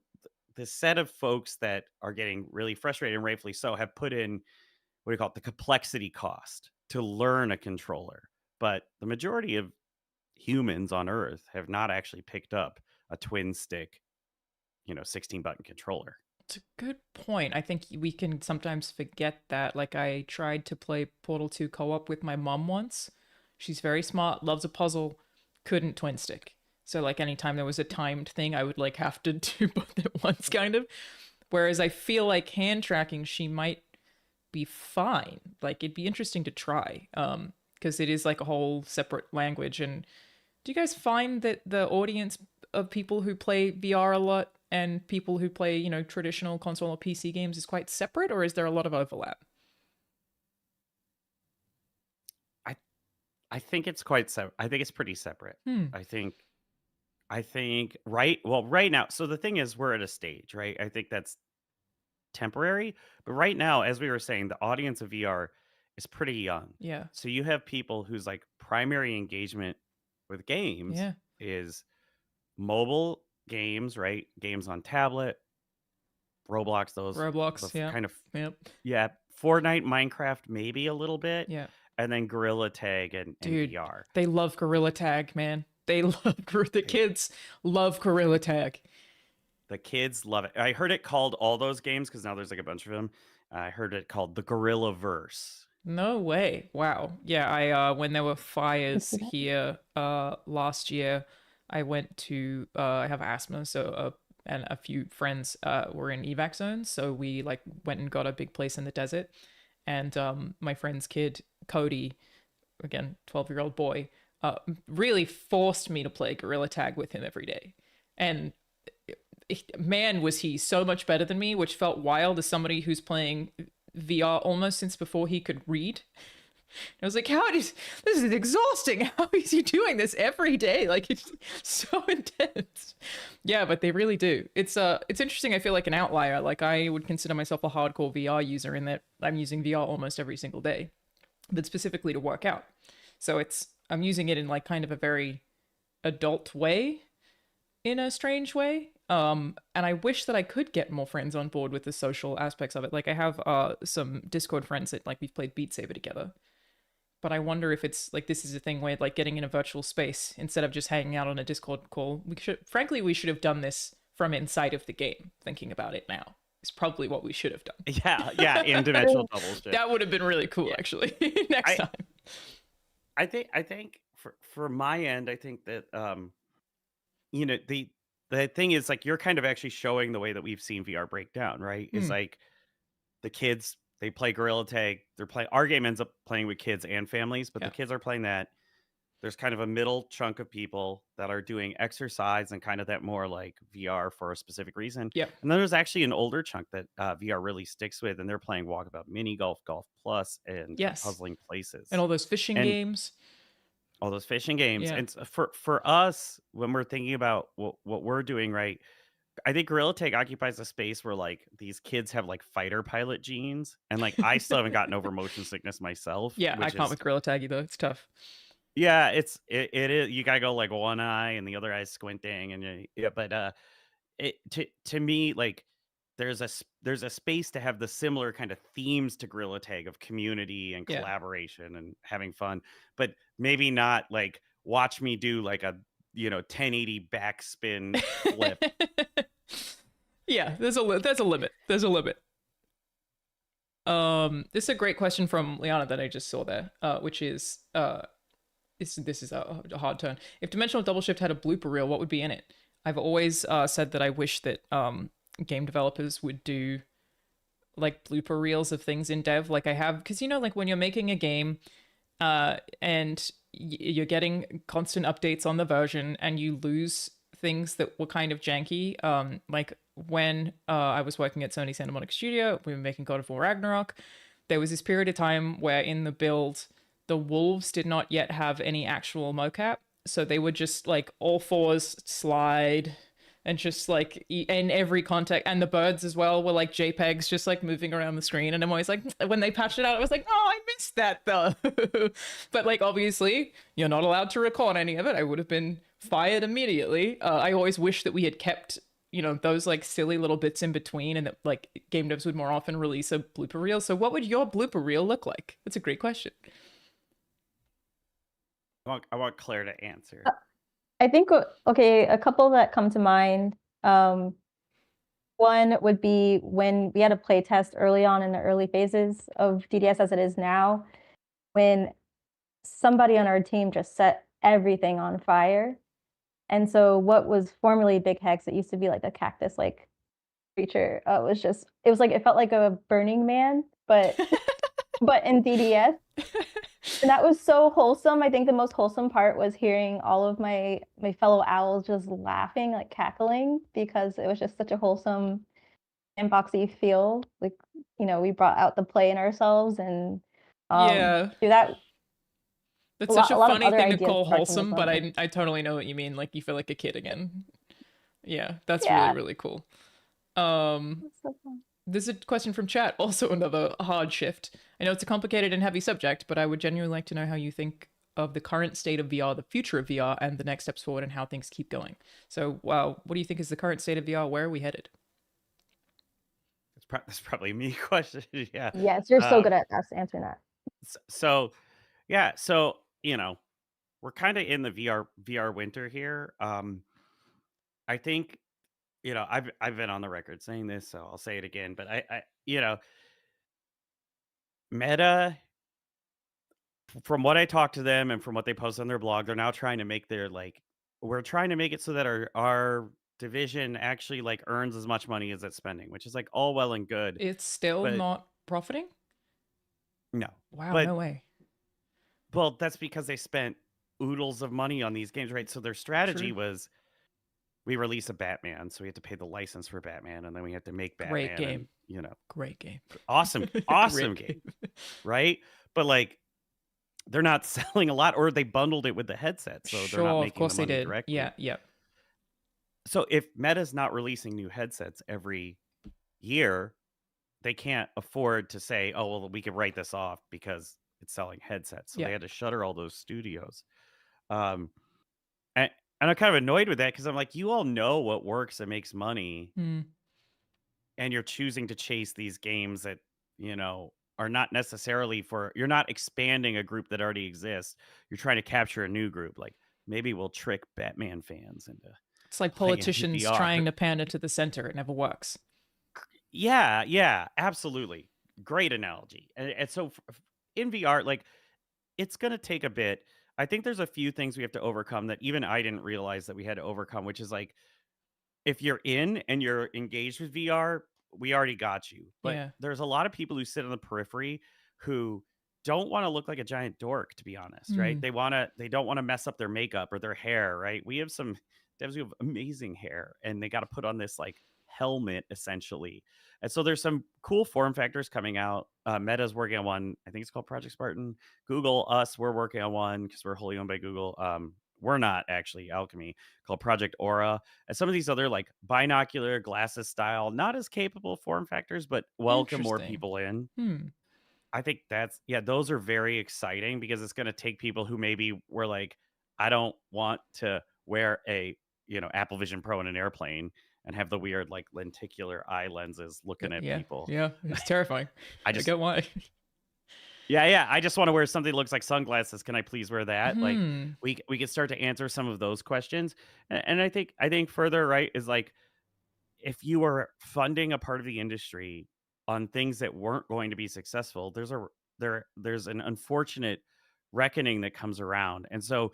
the set of folks that are getting really frustrated, and rightfully so, have put in what do you call it, the complexity cost to learn a controller. But the majority of humans on Earth have not actually picked up a twin stick, 16 button controller. It's a good point. I think we can sometimes forget that. Like, I tried to play Portal 2 co op with my mom once. She's very smart, loves a puzzle, couldn't twin stick. So, like, anytime there was a timed thing, I would, like, have to do both at once, kind of. Whereas I feel like hand tracking, she might be fine. Like, it'd be interesting to try. Because it is like a whole separate language. And do you guys find that the audience of people who play VR a lot and people who play, traditional console or PC games is quite separate, or is there a lot of overlap? I think it's quite I think it's pretty separate. Hmm. I think right now. So the thing is, we're at a stage, right? I think that's temporary, but right now, as we were saying, the audience of VR is pretty young. Yeah. So you have people whose like primary engagement with games Yeah. is mobile games, right? Games on tablet, Roblox, those Roblox. Yeah. kind of Yep. Fortnite, Minecraft, maybe a little bit, Yeah. and then Gorilla Tag and Dude, VR. they love Gorilla Tag, man. They love the kids love Gorilla Tag. The kids love it. I heard it called all those games because now there's like a bunch of them. I heard it called the Gorilla Verse. No way. Wow. Yeah, I when there were fires see that? here last year, I went to I have asthma, so and a few friends were in evac zones, so we like went and got a big place in the desert, and my friend's kid, Cody, again, 12-year-old boy, really forced me to play gorilla tag with him every day. And man, was he so much better than me, which felt wild as somebody who's playing VR almost since before he could read. I was like, this is exhausting. How is he doing this every day? Like it's so intense. Yeah, but they really do. It's interesting. I feel like an outlier. Like I would consider myself a hardcore VR user in that I'm using VR almost every single day, but specifically to work out. So I'm using it in like kind of a very adult way, in a strange way. And I wish that I could get more friends on board with the social aspects of it. Like I have some Discord friends that like we've played Beat Saber together. But I wonder if it's like this is a thing where like getting in a virtual space instead of just hanging out on a Discord call. We should have done this from inside of the game. Thinking about it now is probably what we should have done. Yeah, in dimensional double shift. That would have been really cool, Yeah. actually. Next I time. I think for my end, I think that the thing is like you're kind of actually showing the way that we've seen VR break down, right? Is Hmm. like the kids they play gorilla tag. They're playing our game ends up playing with kids and families, but Yeah. the kids are playing that. There's kind of a middle chunk of people that are doing exercise and kind of that more like VR for a specific reason. Yep. And then there's actually an older chunk that VR really sticks with, and they're playing Walkabout Mini Golf, Golf Plus, and Yes. Puzzling Places, And all those fishing and games. all those fishing games. Yeah. And for us, when we're thinking about what we're doing, right? I think Gorilla Tag occupies a space where like these kids have like fighter pilot genes, and like I still haven't gotten over motion sickness myself, Yeah, I which can't is with Gorilla Tag either. It's tough. yeah, it is. You gotta go like one eye and the other eye's squinting, and yeah, but it to me like there's a space to have the similar kind of themes to Gorilla Tag of community and Yeah. collaboration and having fun, but maybe not like watch me do like a 1080 backspin flip. Yeah, there's a limit. There's a limit. This is a great question from Liana that I just saw there, which is this is a hard turn. If Dimensional Double Shift had a blooper reel, what would be in it? I've always said that I wish that game developers would do like blooper reels of things in dev, like I have, because like when you're making a game, and you're getting constant updates on the version, and you lose things that were kind of janky. Like when I was working at Sony Santa Monica Studio, we were making God of War Ragnarok. There was this period of time where in the build, the wolves did not yet have any actual mocap, so they would just like all fours slide and just like in every context, and the birds as well were like JPEGs just like moving around the screen. And I'm always like, when they patched it out, I was like, oh, I missed that though. But like obviously you're not allowed to record any of it. I would have been fired immediately. I always wish that we had kept those like silly little bits in between, and that like game devs would more often release a blooper reel. So what would your blooper reel look like? That's a great question. I want Claire to answer. I think okay, a couple that come to mind. One would be when we had a play test early on in the early phases of DDS as it is now, when somebody on our team just set everything on fire. And so what was formerly Big Hex, it used to be like a cactus like creature. It felt like a Burning Man, but in DDS. And that was so wholesome. I think the most wholesome part was hearing all of my fellow owls just laughing, like cackling, because it was just such a wholesome sandboxy feel. Like, we brought out the play in ourselves, and Yeah, through that, that's such a lot of funny other thing to ideas call sparked from this wholesome, but moment. I totally know what you mean. Like you feel like a kid again. Yeah, that's really, Yeah. really cool. That's so fun. There's a question from chat, also another hard shift. I know it's a complicated and heavy subject, but I would genuinely like to know how you think of the current state of VR, the future of VR, and the next steps forward, and how things keep going. So, wow, what do you think is the current state of VR? Where are we headed? That's probably me question. Yeah. Yes, you're so good at us answering that. So yeah, so we're kind of in the VR winter here. I think I've been on the record saying this, so I'll say it again. But I Meta from what I talked to them and from what they post on their blog, they're now trying to make their we're trying to make it so that our division actually like earns as much money as it's spending, which is like all well and good. It's still But not profiting? no. Wow, But no way. well, that's because they spent oodles of money on these games, right? So their strategy True. was we release a Batman, so we have to pay the license for Batman, and then we have to make Great Batman, game. and Great game. awesome, awesome game, right? But like they're not selling a lot, or they bundled it with the headset, so they're not Sure, of making the course they money did. directly. Yeah, yeah. So if Meta's not releasing new headsets every year, they can't afford to say, "Oh, well, we could write this off because it's selling headsets." So Yeah. they had to shutter all those studios. Um, and, and I'm kind of annoyed with that because I'm like, you all know what works and makes money, Mm, and you're choosing to chase these games that are not necessarily for. You're not expanding a group that already exists. You're trying to capture a new group. Like maybe we'll trick Batman fans into it's like playing it in politicians VR. trying to pander to the center. It never works. Yeah, absolutely. Great analogy. And so in VR, like it's going to take a bit. I think there's a few things we have to overcome that even I didn't realize that we had to overcome, which is like if you're in and you're engaged with VR, we already got you. But Yeah. there's a lot of people who sit on the periphery who don't want to look like a giant dork, to be honest, right? Mm, They don't want to mess up their makeup or their hair, right? We have some devs who have amazing hair and they got to put on this like helmet essentially. And so there's some cool form factors coming out. Meta's working on one. I think it's called Project Spartan. Google, us, we're working on one because we're wholly owned by Google. We're not actually Alchemy, called Project Aura. And some of these other like binocular glasses style, not as capable form factors, but welcome more interesting. people in. Hmm. I think those are very exciting because it's going to take people who maybe were like, I don't want to wear a, Apple Vision Pro in an airplane and have the weird like lenticular eye lenses looking at Yeah. people. Yeah. It's terrifying. I I just, get why. yeah. I just want to wear something that looks like sunglasses. Can I please wear that? Like Hmm. we can start to answer some of those questions. And I think further, right, is like, if you are funding a part of the industry on things that weren't going to be successful, there's an unfortunate reckoning that comes around. And so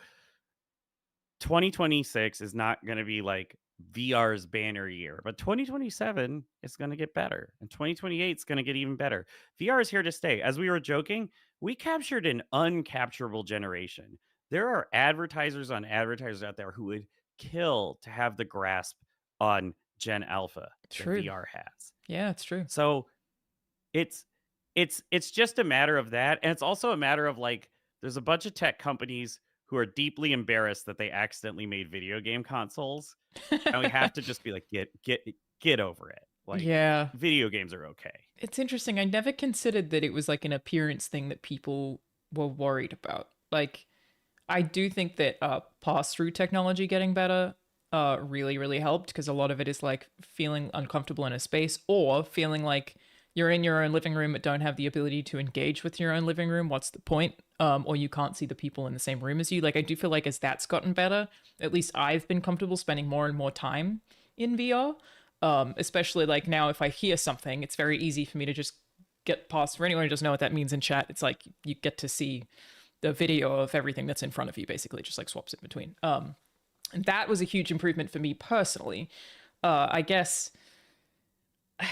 2026 is not going to be like VR's banner year, but 2027 is going to get better, and 2028 is going to get even better. VR is here to stay. As we were joking, we captured an uncapturable generation. There are advertisers on advertisers out there who would kill to have the grasp on Gen Alpha that True. VR has. Yeah, it's true. So it's it's just a matter of that, and it's also a matter of like there's a bunch of tech companies who are deeply embarrassed that they accidentally made video game consoles, and we have to just be like get over it. Like Yeah. video games are okay. It's interesting. I never considered that it was like an appearance thing that people were worried about. Like, I do think that pass-through technology getting better really, really helped because a lot of it is like feeling uncomfortable in a space or feeling like you're in your own living room but don't have the ability to engage with your own living room. What's the point? Or you can't see the people in the same room as you. Like, I do feel like as that's gotten better, at least I've been comfortable spending more and more time in VR. Especially like now, if I hear something, it's very easy for me to just get past. For anyone who doesn't know what that means in chat, it's like you get to see the video of everything that's in front of you, basically, just like swaps in between. And that was a huge improvement for me personally. I guess,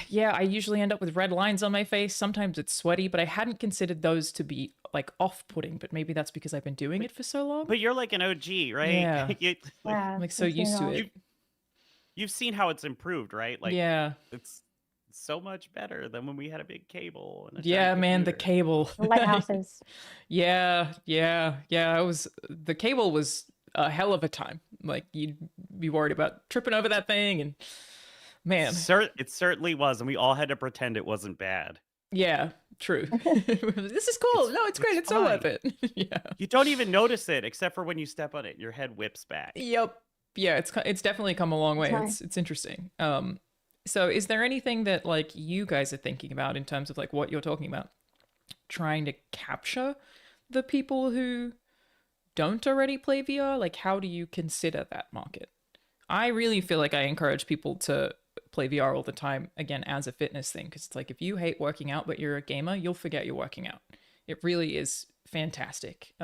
yeah, I usually end up with red lines on my face. Sometimes it's sweaty, but I hadn't considered those to be like off-putting. But maybe that's because I've been doing it for so long. But you're like an OG, right? Yeah, Yeah, I'm like so I've seen used to all. it. You've seen how it's improved, right? Like Yeah, it's so much better than when we had a big cable and a yeah, giant man, the computer. cable. The lighthouses. Yeah. It was the cable was a hell of a time. Like you'd be worried about tripping over that thing, and man, It certainly was, and we all had to pretend it wasn't bad. yeah, true. This is cool. No, it's great. It's so worth fine. it. Yeah. You don't even notice it, except for when you step on it, and your head whips back. Yep. Yeah, it's definitely come a long way. Sorry. It's interesting. So is there anything that like you guys are thinking about in terms of like what you're talking about, trying to capture the people who don't already play VR? Like, how do you consider that market? I really feel like I encourage people to play VR all the time, again, as a fitness thing, because it's like if you hate working out but you're a gamer, you'll forget you're working out. It really is fantastic.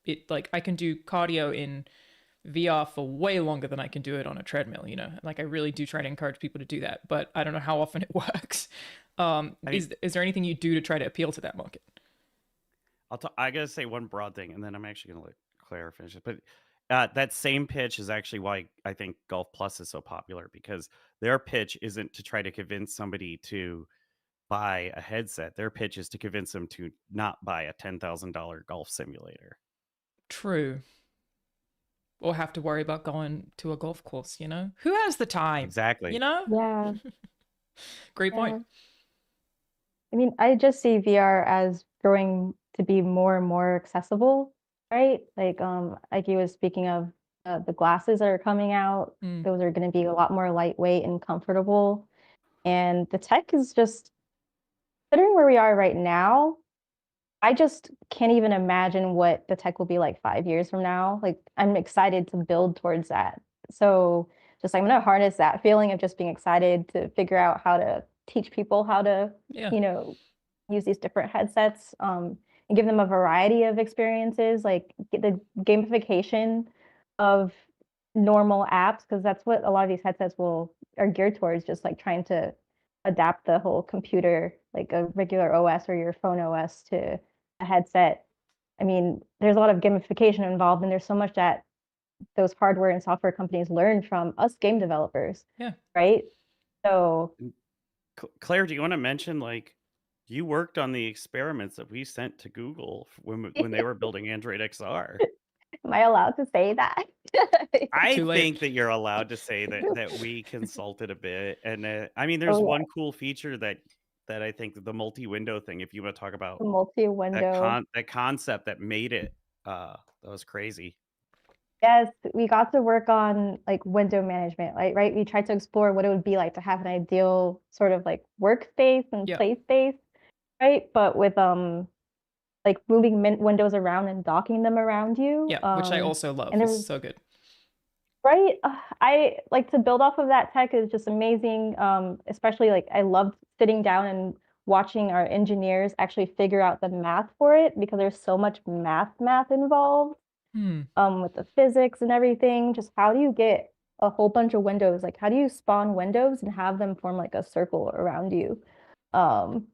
It like I can do cardio in VR for way longer than I can do it on a treadmill, you know. Like I really do try to encourage people to do that, but I don't know how often it works. I mean, Is there anything you do to try to appeal to that market? I gotta say one broad thing, and then I'm actually gonna let Claire finish it. But that same pitch is actually why I think Golf Plus is so popular, because their pitch isn't to try to convince somebody to buy a headset. Their pitch is to convince them to not buy a $10,000 golf simulator. True. Or have to worry about going to a golf course, you know? Who has the time? Exactly. You know? Yeah. Great Yeah. point. I mean, I just see VR as growing to be more and more accessible, right? Like you was speaking of the glasses that are coming out. Mm. Those are going to be a lot more lightweight and comfortable. And the tech is just, considering where we are right now, I just can't even imagine what the tech will be like 5 years from now. Like I'm excited to build towards that. So just I'm gonna harness that feeling of just being excited to figure out how to teach people how to, Yeah. you know, use these different headsets, and give them a variety of experiences, like get the gamification of normal apps, because that's what a lot of these headsets will are geared towards, just like trying to adapt the whole computer, like a regular OS or your phone OS to a headset. I mean, there's a lot of gamification involved, and there's so much that those hardware and software companies learn from us game developers, Yeah. right? So, Claire, do you want to mention, like, you worked on the experiments that we sent to Google when they were building Android XR? am I allowed to say that? I Too late. think that you're allowed to say that we consulted a bit, and I mean, there's Oh yeah, one cool feature that I think the multi-window thing. If you want to talk about the multi-window. that concept that made it, that was crazy. Yes, we got to work on like window management, like right? We tried to explore what it would be like to have an ideal sort of like workspace and Yeah. play space, right? But with like moving windows around and docking them around you. Yeah. Which I also love. And there It's was so good. right. I like to build off of that tech is just amazing. Especially like I loved sitting down and watching our engineers actually figure out the math for it, because there's so much math involved. Hmm. With the physics and everything. Just how do you get a whole bunch of windows? Like how do you spawn windows and have them form like a circle around you? Um,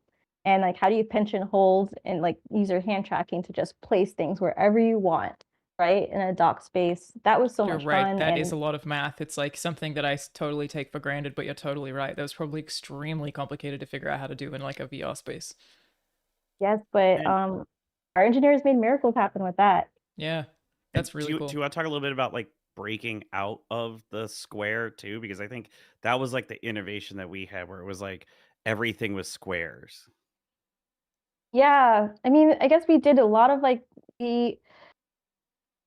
and like how do you pinch and hold and like use your hand tracking to just place things wherever you want, right? In a dock space. That was so You're much right. fun. That is And a lot of math. It's like something that I totally take for granted, but you're totally right. That was probably extremely complicated to figure out how to do in like a VR space. yes, but And our engineers made miracles happen with that. Yeah. and That's really do cool. you want to talk a little bit about, like, breaking out of the square too? Because I think that was like the innovation that we had, where it was like everything was squares. Yeah, I mean, I guess we did a lot of like we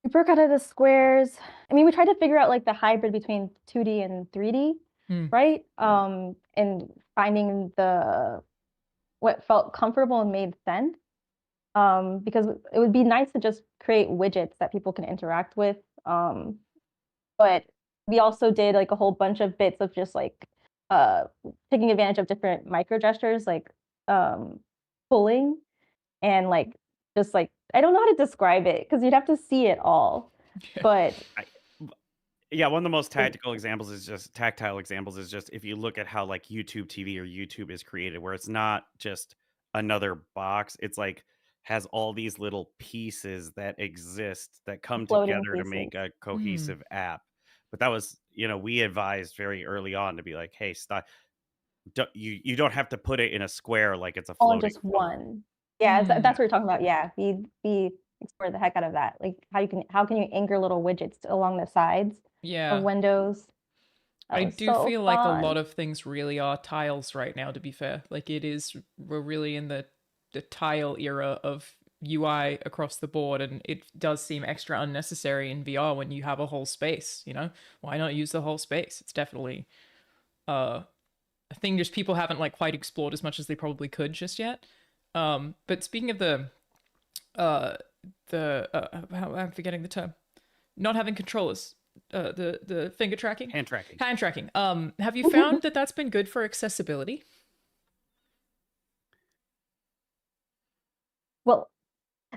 broke out of the squares. I mean, we tried to figure out like the hybrid between 2D and 3D, Hmm. right? And finding the what felt comfortable and made sense. Because it would be nice to just create widgets that people can interact with. But we also did like a whole bunch of bits of just like uh taking advantage of different micro gestures, like um pulling and like just like I don't know how to describe it because you'd have to see it all. But I Yeah, one of the most tactile examples is just if you look at how, like, YouTube TV or YouTube is created, where it's not just another box, it's like has all these little pieces that exist that come floating together to pieces. make a Hmm. cohesive app. But that was, we advised very early on to be like, "Hey, stop. You don't have to put it in a square like it's a All in floating just phone." one. Yeah, Hmm. that's what we're talking about. Yeah, we explored the heck out of that. Like how can you anchor little widgets along the sides of Yeah. windows? That I was do so feel like a lot fun. of things really are tiles right now, to be fair. Like it is, we're really in the tile era of UI across the board, and it does seem extra unnecessary in VR when you have a whole space, you know? Why not use the whole space? It's definitely uh, a thing just people haven't like quite explored as much as they probably could just yet. But speaking of uh, I'm forgetting the term. Not having controllers, the finger tracking, Hand tracking. hand tracking. Have you found that that's been good for accessibility? Well,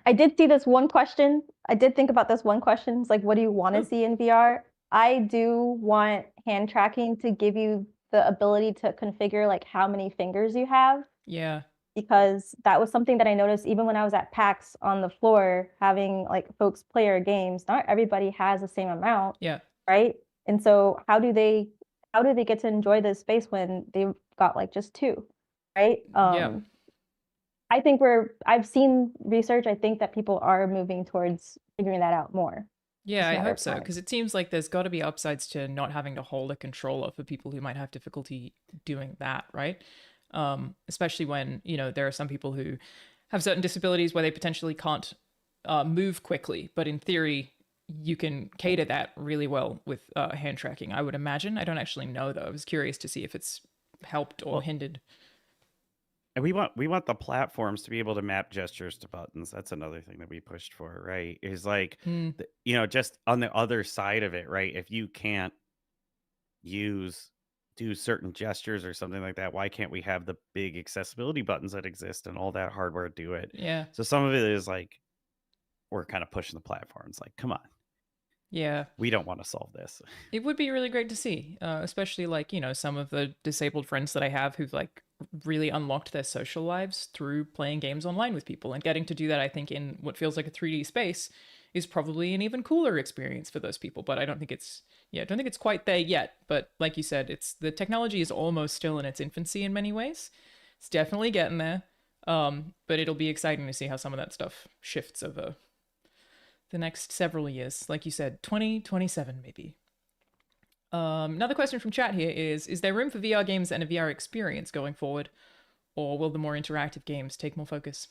I did see this one question. I did think about this one question. It's like, what do you want to Oh. see in VR? I do want hand tracking to give you the ability to configure like how many fingers you have, Yeah. because that was something that I noticed even when I was at PAX on the floor having like folks play our games. Not everybody has the same amount, Yeah. right? And so how do they get to enjoy this space when they've got like just two, right? Yeah. I think I've seen research. I think that people are moving towards figuring that out more. Yeah, Just a I matter hope of so, time. because it seems like there's got to be upsides to not having to hold a controller for people who might have difficulty doing that, right? Especially when, there are some people who have certain disabilities where they potentially can't move quickly, but in theory, you can cater that really well with hand tracking, I would imagine. I don't actually know, though. I was curious to see if it's helped or Well, hindered. and we want the platforms to be able to map gestures to buttons. That's another thing that we pushed for, right? Is like, Hmm. just on the other side of it, right? If you can't use do certain gestures or something like that, why can't we have the big accessibility buttons that exist and all that hardware do it? Yeah. So some of it is like we're kind of pushing the platforms, like, come on, Yeah. we don't want to solve this. It would be really great to see, especially like, some of the disabled friends that I have who've like really unlocked their social lives through playing games online with people, and getting to do that, I think, in what feels like a 3D space is probably an even cooler experience for those people. But I don't think it's quite there yet. But like you said, the technology is almost still in its infancy in many ways. It's definitely getting there. But it'll be exciting to see how some of that stuff shifts over the next several years. Like you said, 2027 maybe. Another question from chat here is there room for VR games and a VR experience going forward, or will the more interactive games take more focus?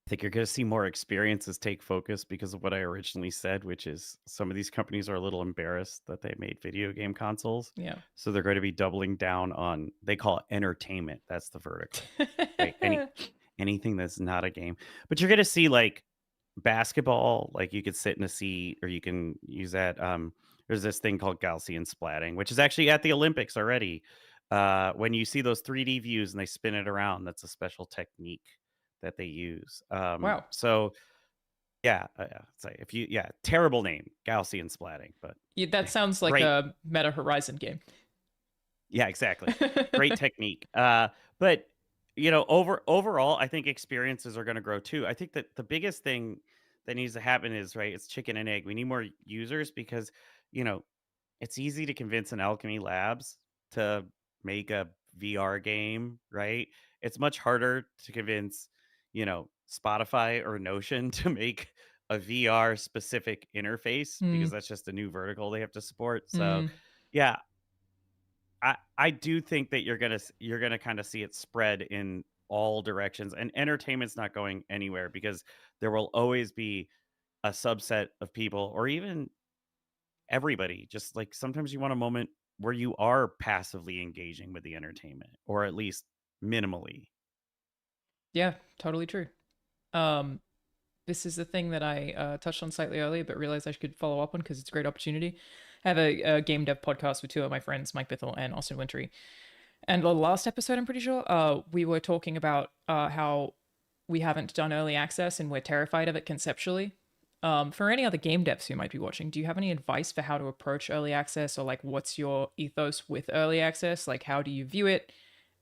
I think you're going to see more experiences take focus because of what I originally said, which is some of these companies are a little embarrassed that they made video game consoles. Yeah. So they're going to be doubling down on, they call it entertainment. That's the vertical, right? Anything that's not a game. But you're going to see like basketball, like you could sit in a seat or you can use that. There's this thing called Gaussian splatting, which is actually at the Olympics already. When you see those 3D views and they spin it around, that's a special technique that they use. Wow. So yeah, terrible name, Gaussian splatting, but Yeah, that sounds like great. a Meta Horizon game. Yeah, exactly. Great technique. But overall, I think experiences are going to grow too. I think that the biggest thing that needs to happen is, right, it's chicken and egg. We need more users because, you know, it's easy to convince an Alchemy Labs to make a VR game, right? It's much harder to convince, Spotify or Notion to make a VR specific interface because Mm, that's just a new vertical they have to support. So, mm, yeah, I do think that you're gonna kind of see it spread in all directions, and entertainment's not going anywhere because there will always be a subset of people, or even everybody. Just like sometimes you want a moment where you are passively engaging with the entertainment, or at least minimally. yeah, totally true. Um, this is the thing that I touched on slightly earlier, but realized I could follow up on because it's a great opportunity. I have a game dev podcast with two of my friends, Mike Bithell and Austin Wintry. And the last episode, I'm pretty sure, we were talking about how we haven't done early access and we're terrified of it conceptually. For any other game devs who might be watching, do you have any advice for how to approach early access, or like what's your ethos with early access? Like, how do you view it?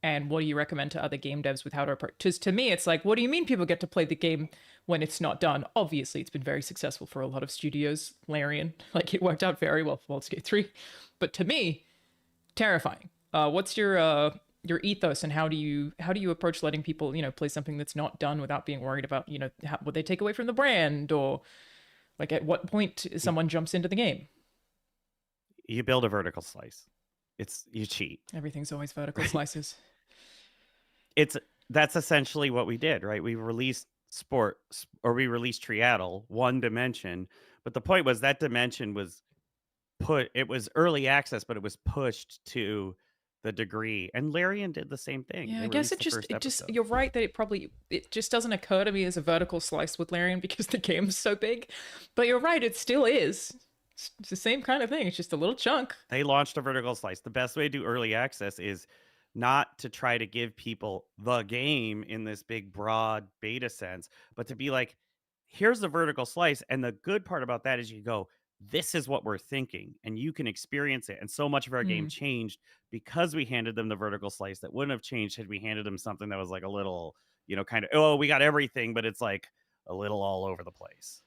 And what do you recommend to other game devs with how to approach? Because to me, it's like, what do you mean people get to play the game when it's not done? Obviously, it's been very successful for a lot of studios, Larian. Like, it worked out very well for Baldur's Gate 3. But to me, terrifying. What's your ethos, and how do you approach letting people play something that's not done without being worried about what they take away from the brand, or like at what point Y- someone jumps into the game? You build a vertical slice. You cheat. Everything's always vertical Right? slices. It's That's essentially what we did, right? We released we released Triaddle, one dimension, but the point was that dimension was it was early access, but it was pushed to the degree. And Larian did the same thing. Yeah, They I guess released the first it just episode. you're right that it just doesn't occur to me as a vertical slice with Larian because the game's so big. But you're right, it still is. It's the same kind of thing. It's just a little chunk. They launched a vertical slice. The best way to do early access is not to try to give people the game in this big, broad beta sense, but to be like, here's the vertical slice. And the good part about that is you go, this is what we're thinking, and you can experience it. And so much of our game Mm. changed because we handed them the vertical slice that wouldn't have changed had we handed them something that was like a little, kind of, oh, we got everything, but it's like a little all over the place.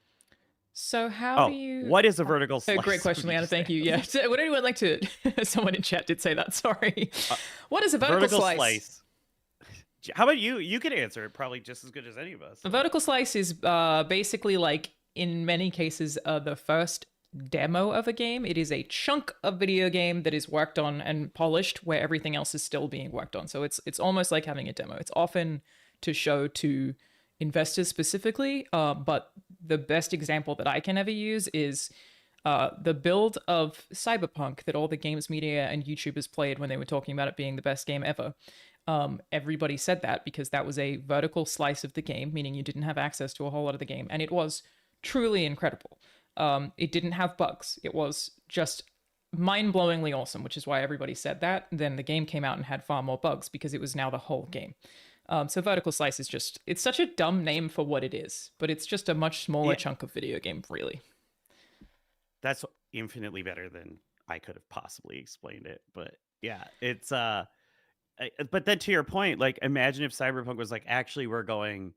So how do Oh, you? what is a vertical Oh, slice? great question, would you Leanna. just Thank you. say? Yeah. So would anyone like to? Someone in chat did say that. Sorry. What is a vertical slice? How about you? You could answer it probably just as good as any of us. A vertical slice is basically like, in many cases, the first demo of a game. It is a chunk of video game that is worked on and polished where everything else is still being worked on. So it's almost like having a demo. It's often to show to investors specifically, but the best example that I can ever use is the build of Cyberpunk that all the games media and YouTubers played when they were talking about it being the best game ever. Everybody said that because that was a vertical slice of the game, meaning you didn't have access to a whole lot of the game, and it was truly incredible. It didn't have bugs. It was just mind-blowingly awesome, which is why everybody said that. Then the game came out and had far more bugs because it was now the whole game. So vertical slice is just, it's such a dumb name for what it is, but it's just a much smaller chunk of video game, really. That's infinitely better than I could have possibly explained it. But yeah, it's but then to your point, like, imagine if Cyberpunk was like, actually, we're going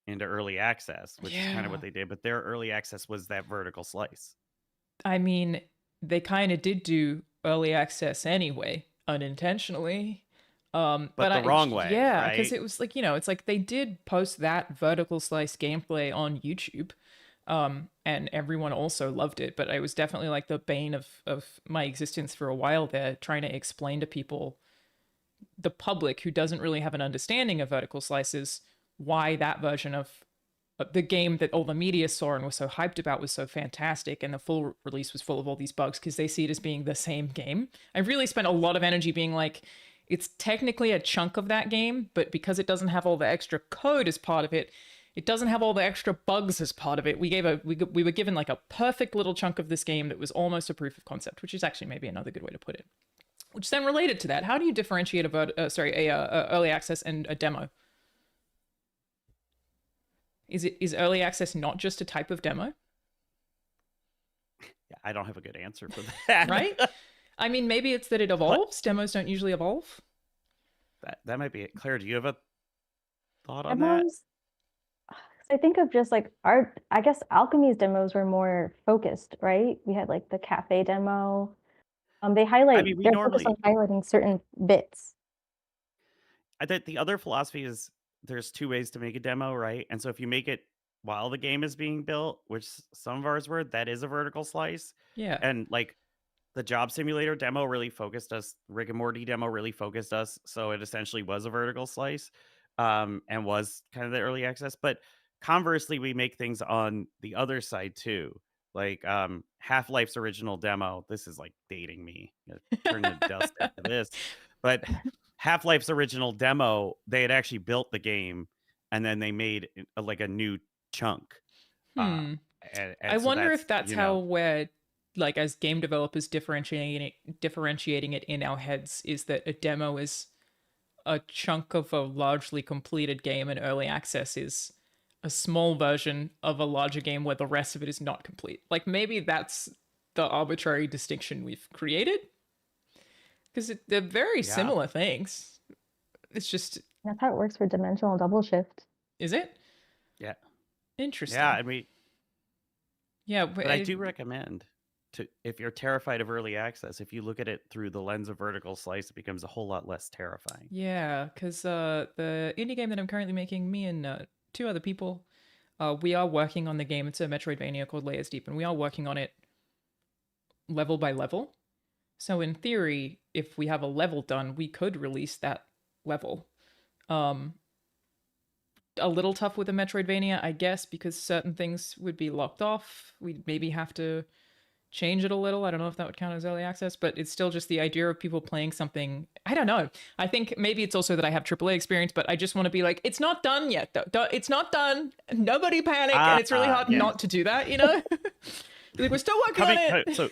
into early access, which is kind of what they did, but their early access was that vertical slice. I mean, they kind of did do early access anyway, unintentionally. But the wrong way, yeah, because right? it was like, it's like they did post that vertical slice gameplay on YouTube, and everyone also loved it. But it was definitely like the bane of my existence for a while there, trying to explain to people, the public who doesn't really have an understanding of vertical slices, why that version of the game that all the media saw and was so hyped about was so fantastic, and the full release was full of all these bugs because they see it as being the same game. I really spent a lot of energy being like, it's technically a chunk of that game, but because it doesn't have all the extra code as part of it, it doesn't have all the extra bugs as part of it. We were given like a perfect little chunk of this game that was almost a proof of concept, which is actually maybe another good way to put it. Which then related to that, how do you differentiate a early access and a demo? Is early access not just a type of demo? Yeah, I don't have a good answer for that. Right? I mean, maybe it's that it evolves. Demos don't usually evolve. That might be it. Claire, do you have a thought on Demos, I think of just like art. I guess Alchemy's demos were more focused, right? We had like the cafe demo. They highlight. They're focused on highlighting certain bits. I think the other philosophy is there's two ways to make a demo, right? And so if you make it while the game is being built, which some of ours were, that is a vertical slice. Yeah. And like the Job Simulator demo really focused us. Rick and Morty demo really focused us. So it essentially was a vertical slice, and was kind of the early access. But conversely, we make things on the other side too. Like Half-Life's original demo. This is like dating me. Turn to dust after this. But Half-Life's original demo, they had actually built the game and then they made like a new chunk. And I so wonder if that's how we're, like, as game developers, differentiating it in our heads, is that a demo is a chunk of a largely completed game and early access is a small version of a larger game where the rest of it is not complete. Like, maybe that's the arbitrary distinction we've created. Because they're very similar things. It's just... That's how it works for dimensional double shift. Is it? Yeah. Interesting. Yeah, I mean... Yeah, but I do recommend, if you're terrified of early access, if you look at it through the lens of vertical slice, it becomes a whole lot less terrifying. Yeah, because the indie game that I'm currently making, me and two other people, we are working on the game. It's a Metroidvania called Layers Deep, and we are working on it level by level. So in theory, if we have a level done, we could release that level. A little tough with a Metroidvania, I guess, because certain things would be locked off. We'd maybe have to change it a little. I don't know if that would count as early access, but it's still just the idea of people playing something. I don't know. I think maybe it's also that I have AAA experience, but I just want to be like, it's not done yet, though. It's not done. Nobody panic. And it's really hard not to do that, like, we're still working on it. So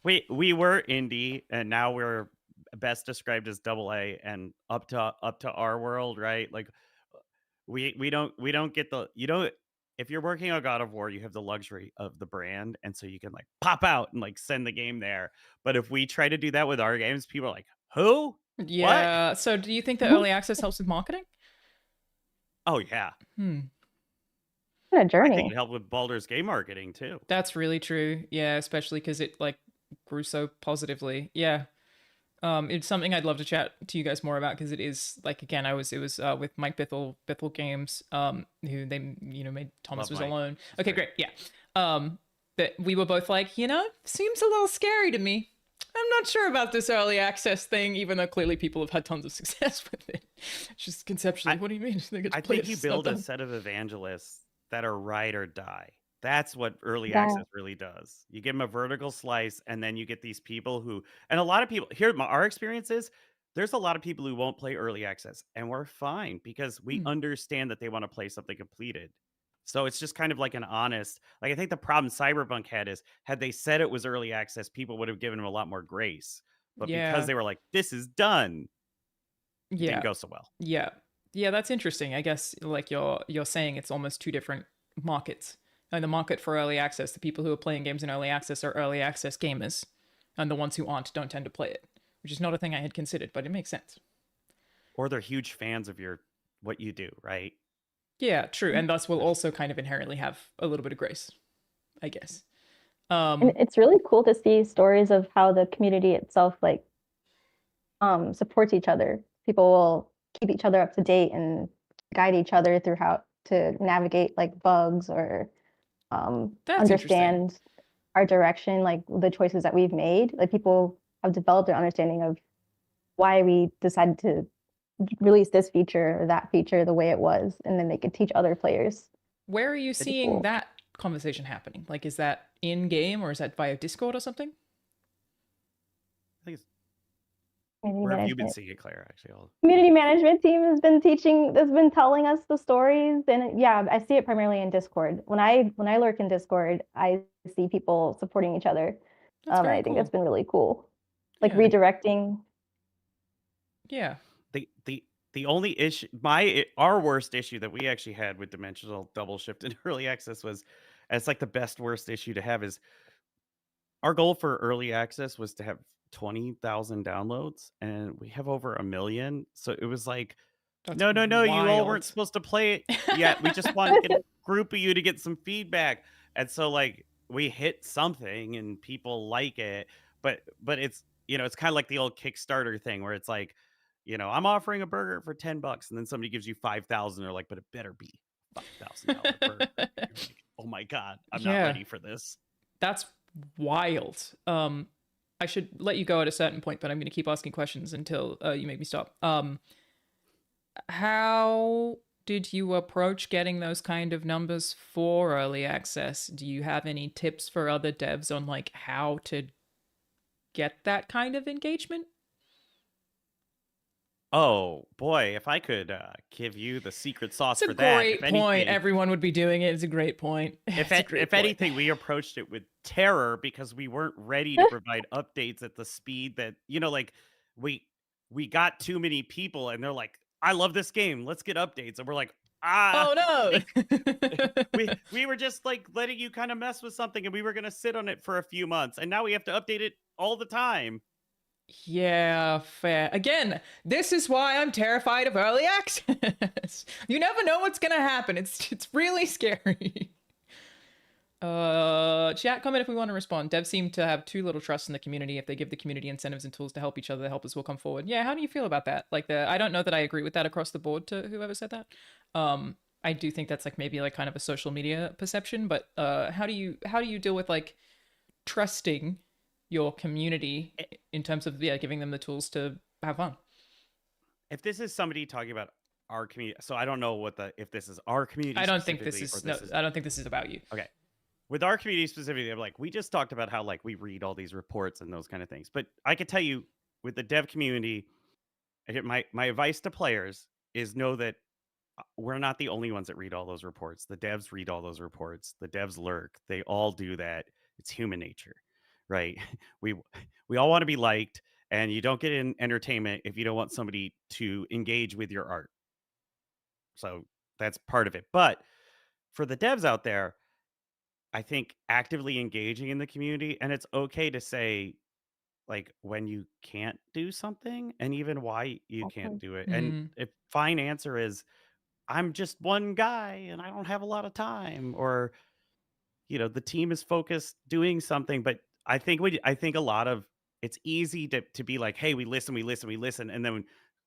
we were indie, and now we're best described as double A and up to our world, right? Like we don't get the you don't if you're working on God of War, you have the luxury of the brand, and so you can like pop out and like send the game there. But if we try to do that with our games, people are like, "Who? What?" Yeah. So do you think that early access helps with marketing? Oh yeah, Hmm. What a I think journey. it helped with Baldur's Gate marketing too. That's really true. Yeah, especially because it like grew so positively. Yeah. It's something I'd love to chat to you guys more about because it is like again, it was with Mike Bithell Games, who they made Thomas Love Was Mike. Alone. He's Okay, great. great, yeah. That we were both like, seems a little scary to me. I'm not sure about this early access thing, even though clearly people have had tons of success with it. Just conceptually, I what do you mean? They get to I play think it, you it's not build a done. set of evangelists that are ride or die. That's what early That access really does. You give them a vertical slice, and then you get these people who, and a lot of people here. Our experience is there's a lot of people who won't play early access, and we're fine because we Hmm. understand that they want to play something completed. So it's just kind of like an honest. Like I think the problem Cyberpunk had is had they said it was early access, people would have given them a lot more grace. But because Yeah, they were like, "This is done," it didn't yeah, go so well. yeah, yeah. That's interesting. I guess like you're saying it's almost two different markets. And the market for early access, the people who are playing games in early access are early access gamers, and the ones who aren't don't tend to play it, which is not a thing I had considered, but it makes sense. Or they're huge fans of your what you do, right? Yeah, true, and thus will There's also kind of inherently have a little bit of grace, I guess. and Um, it's really cool to see stories of how the community itself like supports each other. People will keep each other up to date and guide each other through how to navigate like bugs or that's interesting. understand our direction, like the choices that we've made. Like people have developed an understanding of why we decided to release this feature or that feature the way it was, and then they could teach other players. Where are you Pretty seeing cool. that conversation happening? Like, is that in game or is that via Discord or something? I think it's Community where have you been management. seeing it, Claire? Actually, Community management team has been telling us the stories, and yeah, I see it primarily in Discord. When I lurk in Discord, I see people supporting each other, That's and very I think that's cool. been really cool. Like Yeah, redirecting. yeah. the only issue our worst issue that we actually had with dimensional double shift in early access was, and it's like the best worst issue to have is our goal for early access was to have 20,000 downloads, and we have over a million. So it was like, That's no, no, no, you all weren't wild. supposed to play it yet. We just want to get a group of you to get some feedback. And so like we hit something and people like it, but it's it's kind of like the old Kickstarter thing where it's like, I'm offering a burger for $10 and then somebody gives you 5,000. They're like, but it better be $5,000 burger. You're like, oh my God, I'm not Yeah, ready for this. that's wild. I should let you go at a certain point, but I'm going to keep asking questions until you make me stop. How did you approach getting those kind of numbers for early access? Do you have any tips for other devs on like how to get that kind of engagement? Oh boy, if I could give you the secret It's sauce a for that, if great point. anything, Everyone would be doing it. It's a great point. if It's a it, great if point. anything, we approached it with terror because we weren't ready to provide updates at the speed that like we we got too many people and they're like, "I love this game. Let's get updates." And we're like, "Ah, Oh no. we were just like letting you kind of mess with something and we were going to sit on it for a few months and now we have to update it all the time." Yeah, fair. Again, this is why I'm terrified of early access. You never know what's gonna happen. It's really scary. Chat comment if we want to respond. Devs seem to have too little trust in the community. If they give the community incentives and tools to help each other, the helpers will come forward. Yeah, how do you feel about that? Like I don't know that I agree with that across the board to whoever said that. I do think that's like maybe like kind of a social media perception, but how do you deal with like trusting your community in terms of giving them the tools to have fun? If this is somebody talking about our community, so I don't know if this is our community I don't think this specifically or is no. this is I don't think this is about you. okay. With our community specifically, I'm like, we just talked about how like we read all these reports and those kind of things. But I could tell you with the dev community, my advice to players is know that we're not the only ones that read all those reports. The devs read all those reports. The devs lurk. They all do that. It's human nature, right? We we all want to be liked, and you don't get in entertainment if you don't want somebody to engage with your art. So that's part of it. But for the devs out there, I think actively engaging in the community, and it's okay to say like when you can't do something and even why you can't Okay. do it. And Mm, if fine answer is I'm just one guy and I don't have a lot of time, or the team is focused doing something. But I think a lot of it's easy to be like, hey, we listen, we listen, we listen, and then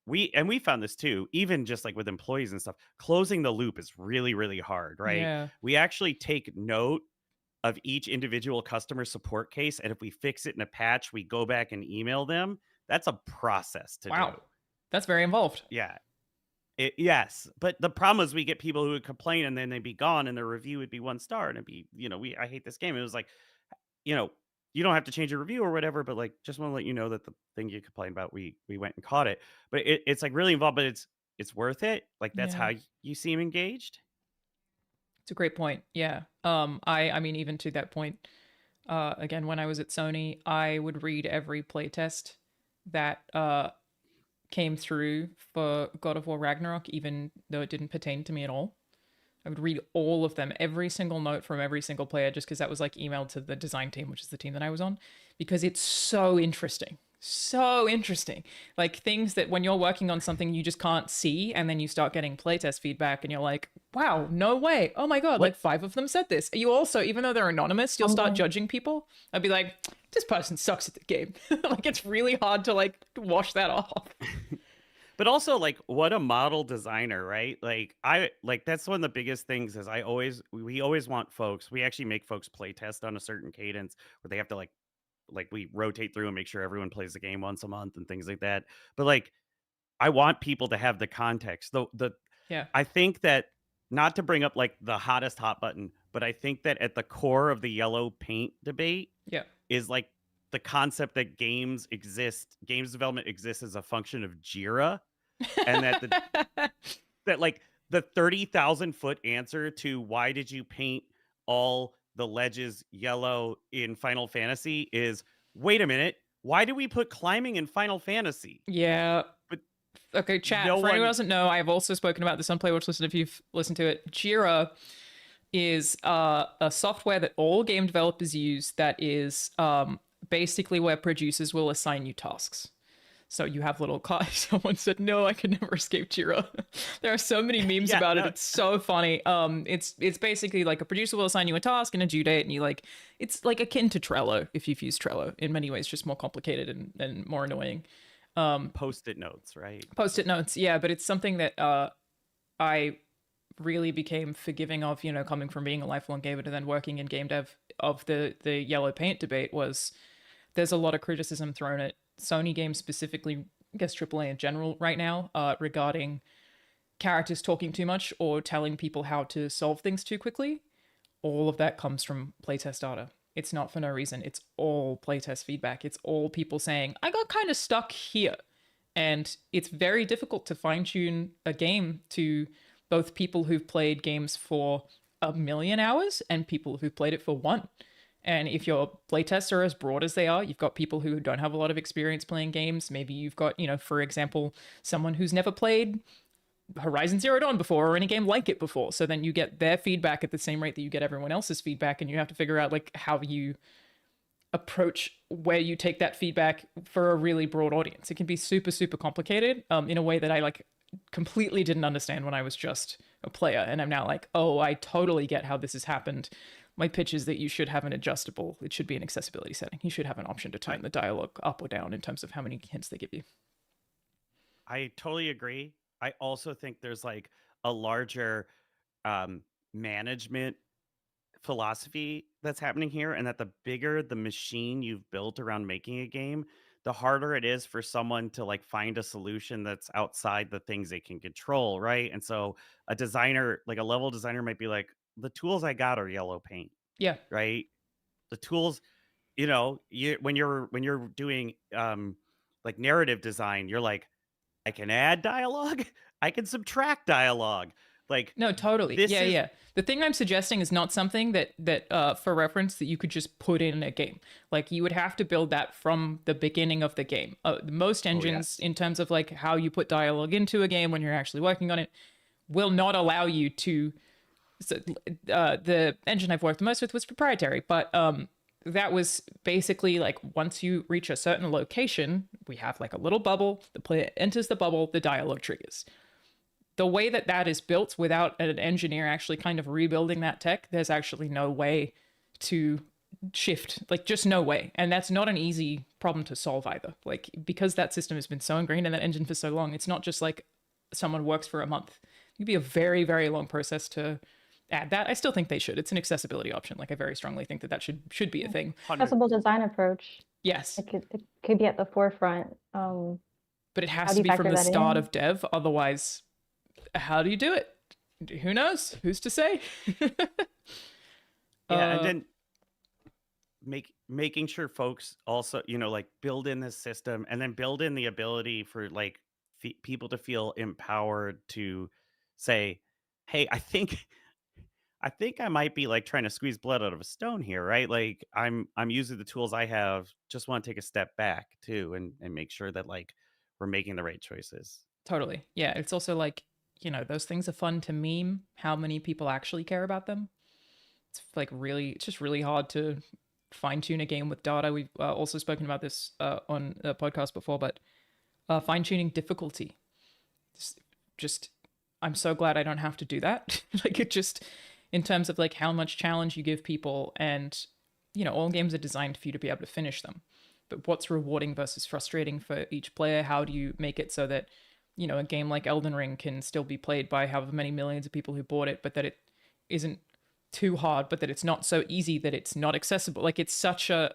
we found this too, even just like with employees and stuff. Closing the loop is really, really hard, right? yeah. We actually take note of each individual customer support case, and if we fix it in a patch, we go back and email them. That's a process to do. Wow. That's very involved. Yeah. Yes, but the problem is we get people who would complain and then they'd be gone and their review would be 1 star and it'd be, I hate this game. It was like, you know, you don't have to change your review or whatever, but like just want to let you know that the thing you complained about, we went and caught it. But it's like really involved, but it's worth it. Like that's Yeah. how you seem engaged. It's a great point. Yeah. I mean, even to that point, again, when I was at Sony, I would read every playtest that came through for God of War Ragnarok, even though it didn't pertain to me at all. I would read all of them, every single note from every single player, just because that was like emailed to the design team, which is the team that I was on, because it's so interesting. So interesting. Like things that when you're working on something you just can't see, and then you start getting playtest feedback, and you're like, wow, no way. Oh my God, like What 5 of them said this. You also, even though they're anonymous, you'll Oh start my. judging people. I'd be like, this person sucks at the game. Like it's really hard to like wash that off. But also like what a model designer, right? Like I like that's one of the biggest things is we always want folks. We actually make folks play test on a certain cadence where they have to like we rotate through and make sure everyone plays the game once a month and things like that. But like I want people to have the context. The Yeah. I think that not to bring up like the hottest hot button, but I think that at the core of the yellow paint debate Yeah. is like the concept that games development exists as a function of Jira, and that like the 30,000-foot answer to why did you paint all the ledges yellow in Final Fantasy is wait a minute, why do we put climbing in Final Fantasy? Yeah. But Okay, no chat. For anyone who one doesn't know, I have also spoken about this on Playwatch Listen if you've listened to it. Jira is a software that all game developers use that is basically where producers will assign you tasks. So you have little someone said, no, I can never escape Jira. There are so many memes yeah, about it. no, It's so funny. It's basically like a producer will assign you a task and a due date, and you like it's like akin to Trello if you've used Trello in many ways, just more complicated and more annoying. post-it notes, right? Post-it notes, yeah, but it's something that I really became forgiving of, coming from being a lifelong gamer to then working in game dev of the yellow paint debate was there's a lot of criticism thrown at Sony games specifically, I guess AAA in general right now, regarding characters talking too much or telling people how to solve things too quickly. All of that comes from playtest data. It's not for no reason. It's all playtest feedback. It's all people saying, I got kind of stuck here. And it's very difficult to fine tune a game to both people who've played games for 1,000,000 hours and people who've played it for 1. And if your playtests are as broad as they are, you've got people who don't have a lot of experience playing games. Maybe you've got, for example, someone who's never played Horizon Zero Dawn before or any game like it before. So then you get their feedback at the same rate that you get everyone else's feedback, and you have to figure out like how you approach where you take that feedback for a really broad audience. It can be super, super complicated in a way that I like completely didn't understand when I was just a player. And I'm now like, oh, I totally get how this has happened. My pitch is that you should have an adjustable, it should be an accessibility setting. You should have an option to I, turn the dialogue up or down in terms of how many hints they give you. I totally agree. I also think there's like a larger um, management philosophy that's happening here, and that the bigger the machine you've built around making a game, the harder it is for someone to like find a solution that's outside the things they can control, right? And so a designer, like a level designer might be like, the tools I got are yellow paint, Yeah. right? The tools, when you're doing like narrative design, you're like, I can add dialogue, I can subtract dialogue. Like, No, totally. this Yeah, is yeah. The thing I'm suggesting is not something that for reference that you could just put in a game. Like you would have to build that from the beginning of the game. Most oh engines, yes, in terms of like how you put dialogue into a game when you're actually working on it, will not allow you to. So, the engine I've worked most with was proprietary, but that was basically like once you reach a certain location, we have like a little bubble. The player enters the bubble, the dialogue triggers. The way that that is built without an engineer actually kind of rebuilding that tech, there's actually no way to shift, like just no way. And that's not an easy problem to solve either. Like because that system has been so ingrained in that engine for so long, it's not just like someone works for a month. It'd be a very, very long process to add that. I still think they should. It's an accessibility option. Like I very strongly think that that should be a thing. 100. Accessible design approach. Yes, It could be at the forefront. but it How has do to you be from factor the that start in? of dev. Otherwise, how do you do it? Who knows? Who's to say? Yeah, and then making sure folks also, like build in this system and then build in the ability for like people to feel empowered to say, "Hey, I think I might be like trying to squeeze blood out of a stone here, right? Like I'm using the tools I have. Just want to take a step back too and make sure that like we're making the right choices." Totally. Yeah. It's also like, those things are fun to meme. How many people actually care about them? It's like it's just really hard to fine tune a game with data. We've also spoken about this on a podcast before, but fine tuning difficulty. Just, I'm so glad I don't have to do that. Like it just, in terms of like how much challenge you give people, and all games are designed for you to be able to finish them. But what's rewarding versus frustrating for each player? How do you make it so that a game like Elden Ring can still be played by however many millions of people who bought it, but that it isn't too hard, but that it's not so easy that it's not accessible. Like it's such a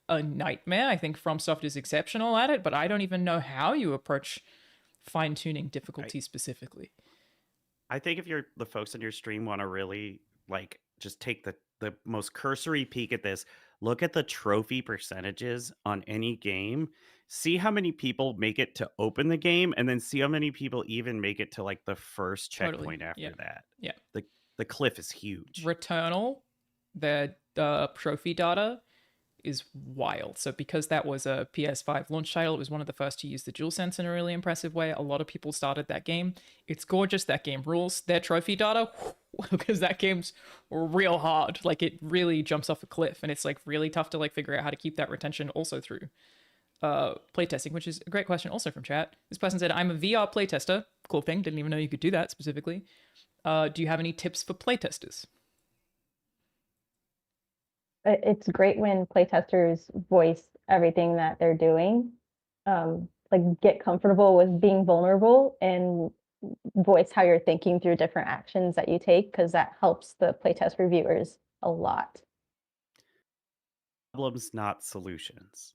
nightmare. I think FromSoft is exceptional at it, but I don't even know how you approach fine-tuning difficulty specifically. I think if you're the folks on your stream want to really like just take the most cursory peek at this, look at the trophy percentages on any game, see how many people make it to open the game, and then see how many people even make it to like the first checkpoint after that. Yeah. The cliff is huge. Returnal, the trophy data is wild. So because that was a PS5 launch title, it was one of the first to use the DualSense in a really impressive way. A lot of people started that game. It's gorgeous. That game rules. Their trophy data, because that game's real hard. Like it really jumps off a cliff, and it's like really tough to like figure out how to keep that retention also through playtesting, which is a great question also from chat. This person said, I'm a VR playtester. Cool thing. Didn't even know you could do that specifically. Do you have any tips for playtesters? It's great when playtesters voice everything that they're doing. Like get comfortable with being vulnerable and voice how you're thinking through different actions that you take, because that helps the playtest reviewers a lot. Problems, not solutions,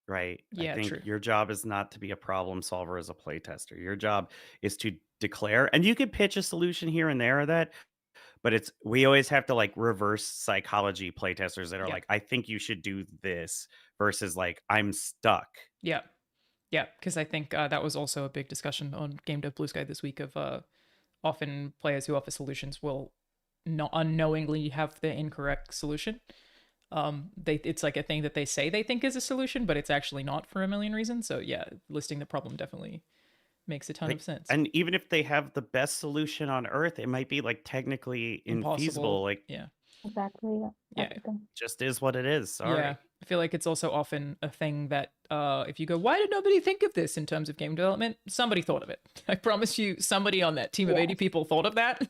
right? Yeah, I think true. your job is not to be a problem solver as a playtester. Your job is to declare, and you could pitch a solution here and there or that, but we always have to like reverse psychology playtesters that are like, I think you should do this versus like, I'm stuck. Yeah. Yeah, because I think that was also a big discussion on Game Dev Blue Sky this week of often players who offer solutions will not unknowingly have the incorrect solution. It's like a thing that they say they think is a solution, but it's actually not for a million reasons. So yeah, listing the problem definitely makes a ton of sense. And even if they have the best solution on earth, it might be like technically infeasible. Like yeah, exactly. Yeah, just is what it is. Sorry. Yeah, I feel like it's also often a thing that if you go, why did nobody think of this in terms of game development? Somebody thought of it. I promise you, somebody on that team of 80 people thought of that.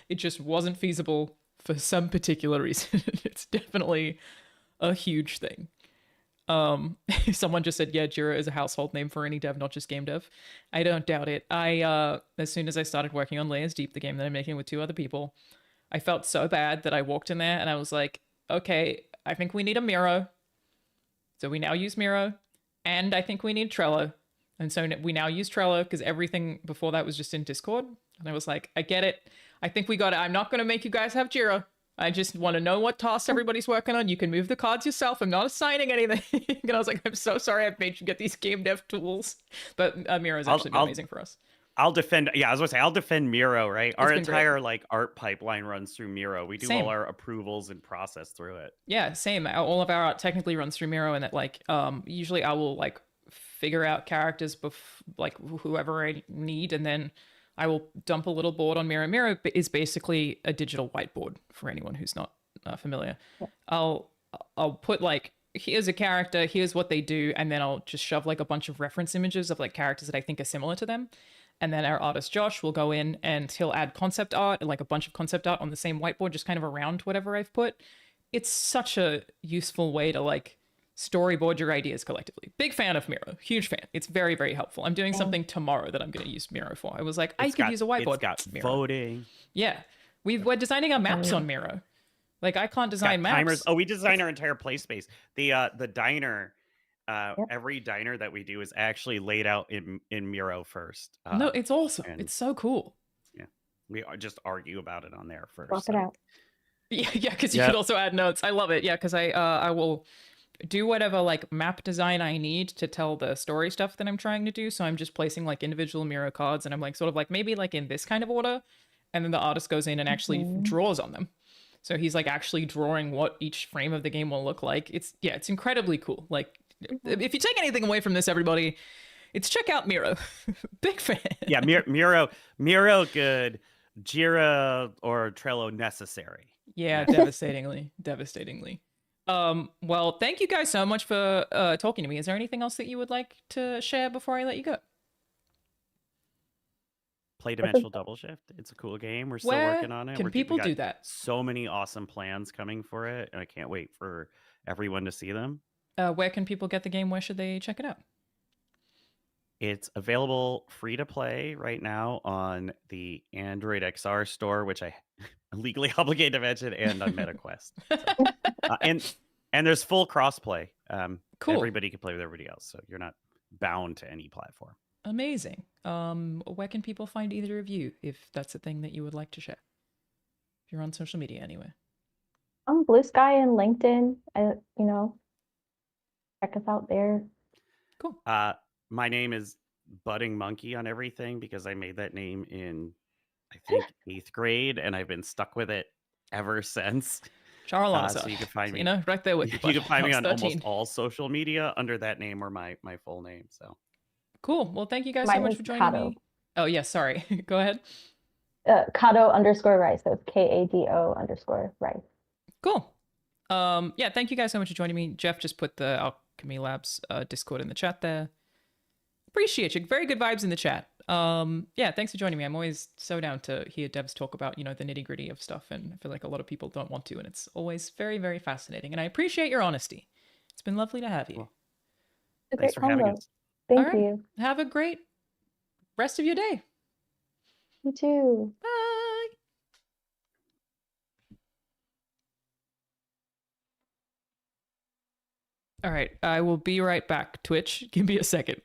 It just wasn't feasible for some particular reason. It's definitely a huge thing. Someone just said, yeah, Jira is a household name for any dev, not just game dev. I don't doubt it. As soon as I started working on Layers Deep, the game that I'm making with 2 other people, I felt so bad that I walked in there and I was like, okay, I think we need a Miro. So we now use Miro, and I think we need Trello. And so we now use Trello because everything before that was just in Discord. And I was like, I get it. I think we got it. I'm not going to make you guys have Jira. I just want to know what tasks everybody's working on. You can move the cards yourself. I'm not assigning anything. And I was like, I'm so sorry I've made you get these game dev tools. But Miro has actually been amazing for us. I'll defend. Yeah, I was gonna say I'll defend Miro. Right, our been great. entire like art pipeline runs through Miro. We do Same. all our approvals and process through it. Yeah, same. All of our art technically runs through Miro, and that like usually I will like figure out characters like whoever I need, and then I will dump a little board on Miro. Miro is basically a digital whiteboard for anyone who's not familiar. I'll put like, here's a character, here's what they do, and then I'll just shove like a bunch of reference images of like characters that I think are similar to them. And then our artist Josh will go in and he'll add concept art, like a bunch of concept art on the same whiteboard, just kind of around whatever I've put. It's such a useful way to like storyboard your ideas collectively. Big fan of Miro, huge fan. It's very, very helpful. I'm doing something tomorrow that I'm going to use Miro for. I was like, I could use a whiteboard. It's got Miro. voting. Yeah, we're designing our maps on Miro. Like I can't design maps. Timers. Oh, we design our entire play space. The diner. Every diner that we do is actually laid out in Miro first. No, it's awesome. It's so cool. Yeah, we just argue about it on there first. Block it out. Yeah, because you could also add notes. I love it. Yeah, because I will do whatever like map design I need to tell the story stuff that I'm trying to do. So I'm just placing like individual Miro cards, and I'm like sort of like maybe like in this kind of order, and then the artist goes in and actually draws on them. So he's like actually drawing what each frame of the game will look like. It's incredibly cool. Like if you take anything away from this, everybody, it's check out Miro. Big fan. Yeah, Miro good, Jira or Trello necessary. Yeah, devastatingly. Well, thank you guys so much for talking to me. Is there anything else that you would like to share before I let you go? Play Dimensional Double Shift. It's a cool game. We're still working on it. Can people do that? So many awesome plans coming for it, and I can't wait for everyone to see them. Where can people get the game? Where should they check it out? It's available free to play right now on the Android XR store, which I legally obligated to mention, and on MetaQuest. So, and there's full crossplay. Cool. Everybody can play with everybody else, so you're not bound to any platform. Amazing. Where can people find either of you if that's a thing that you would like to share? If you're on social media anyway. Blue Sky and LinkedIn. Check us out there. Cool. My name is Budding Monkey on everything because I made that name in, I think, 8th grade, and I've been stuck with it ever since. Charles, so you can find me, right there with you. You can find me on almost all social media under that name or my full name. So cool. Well, thank you guys so much for joining me. Oh yeah, sorry. Go ahead. Kado_Rice. So it's KADO_Rice. Cool. Yeah, thank you guys so much for joining me. Jeff just put the Alchemy Labs Discord in the chat there. Appreciate you. Very good vibes in the chat. Yeah, thanks for joining me. I'm always so down to hear devs talk about, the nitty-gritty of stuff, and I feel like a lot of people don't want to, and it's always very, very fascinating. And I appreciate your honesty. It's been lovely to have you. Cool. Thanks for having us. Thank you. Have a great rest of your day. You too. Bye. All right, I will be right back. Twitch, give me a second.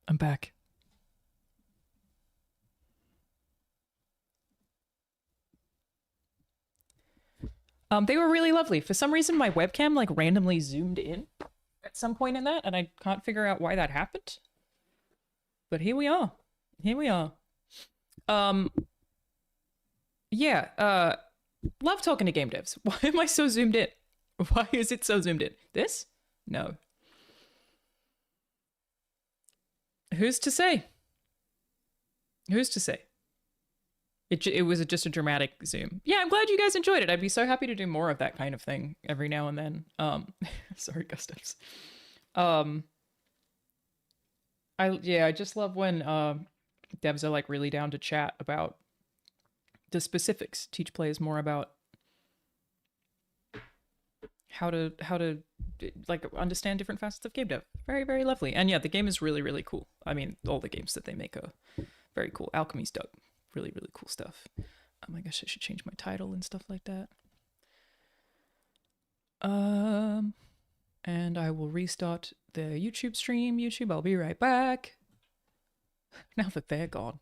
I'm back. They were really lovely. For some reason, my webcam like randomly zoomed in at some point in that, and I can't figure out why that happened. But here we are. Here we are. Yeah, love talking to game devs. Why am I so zoomed in? Why is it so zoomed in? This? No. Who's to say? Who's to say? It was just a dramatic zoom. Yeah, I'm glad you guys enjoyed it. I'd be so happy to do more of that kind of thing every now and then. Sorry, Gustavs. I just love when devs are like really down to chat about the specifics, teach players more about how to like understand different facets of game dev. Very, very lovely. And yeah, the game is really, really cool. I mean, all the games that they make are very cool. Alchemy's dope. Really, really cool stuff. I guess I should change my title and stuff like that. And I will restart the YouTube stream. YouTube, I'll be right back. Now that they're gone.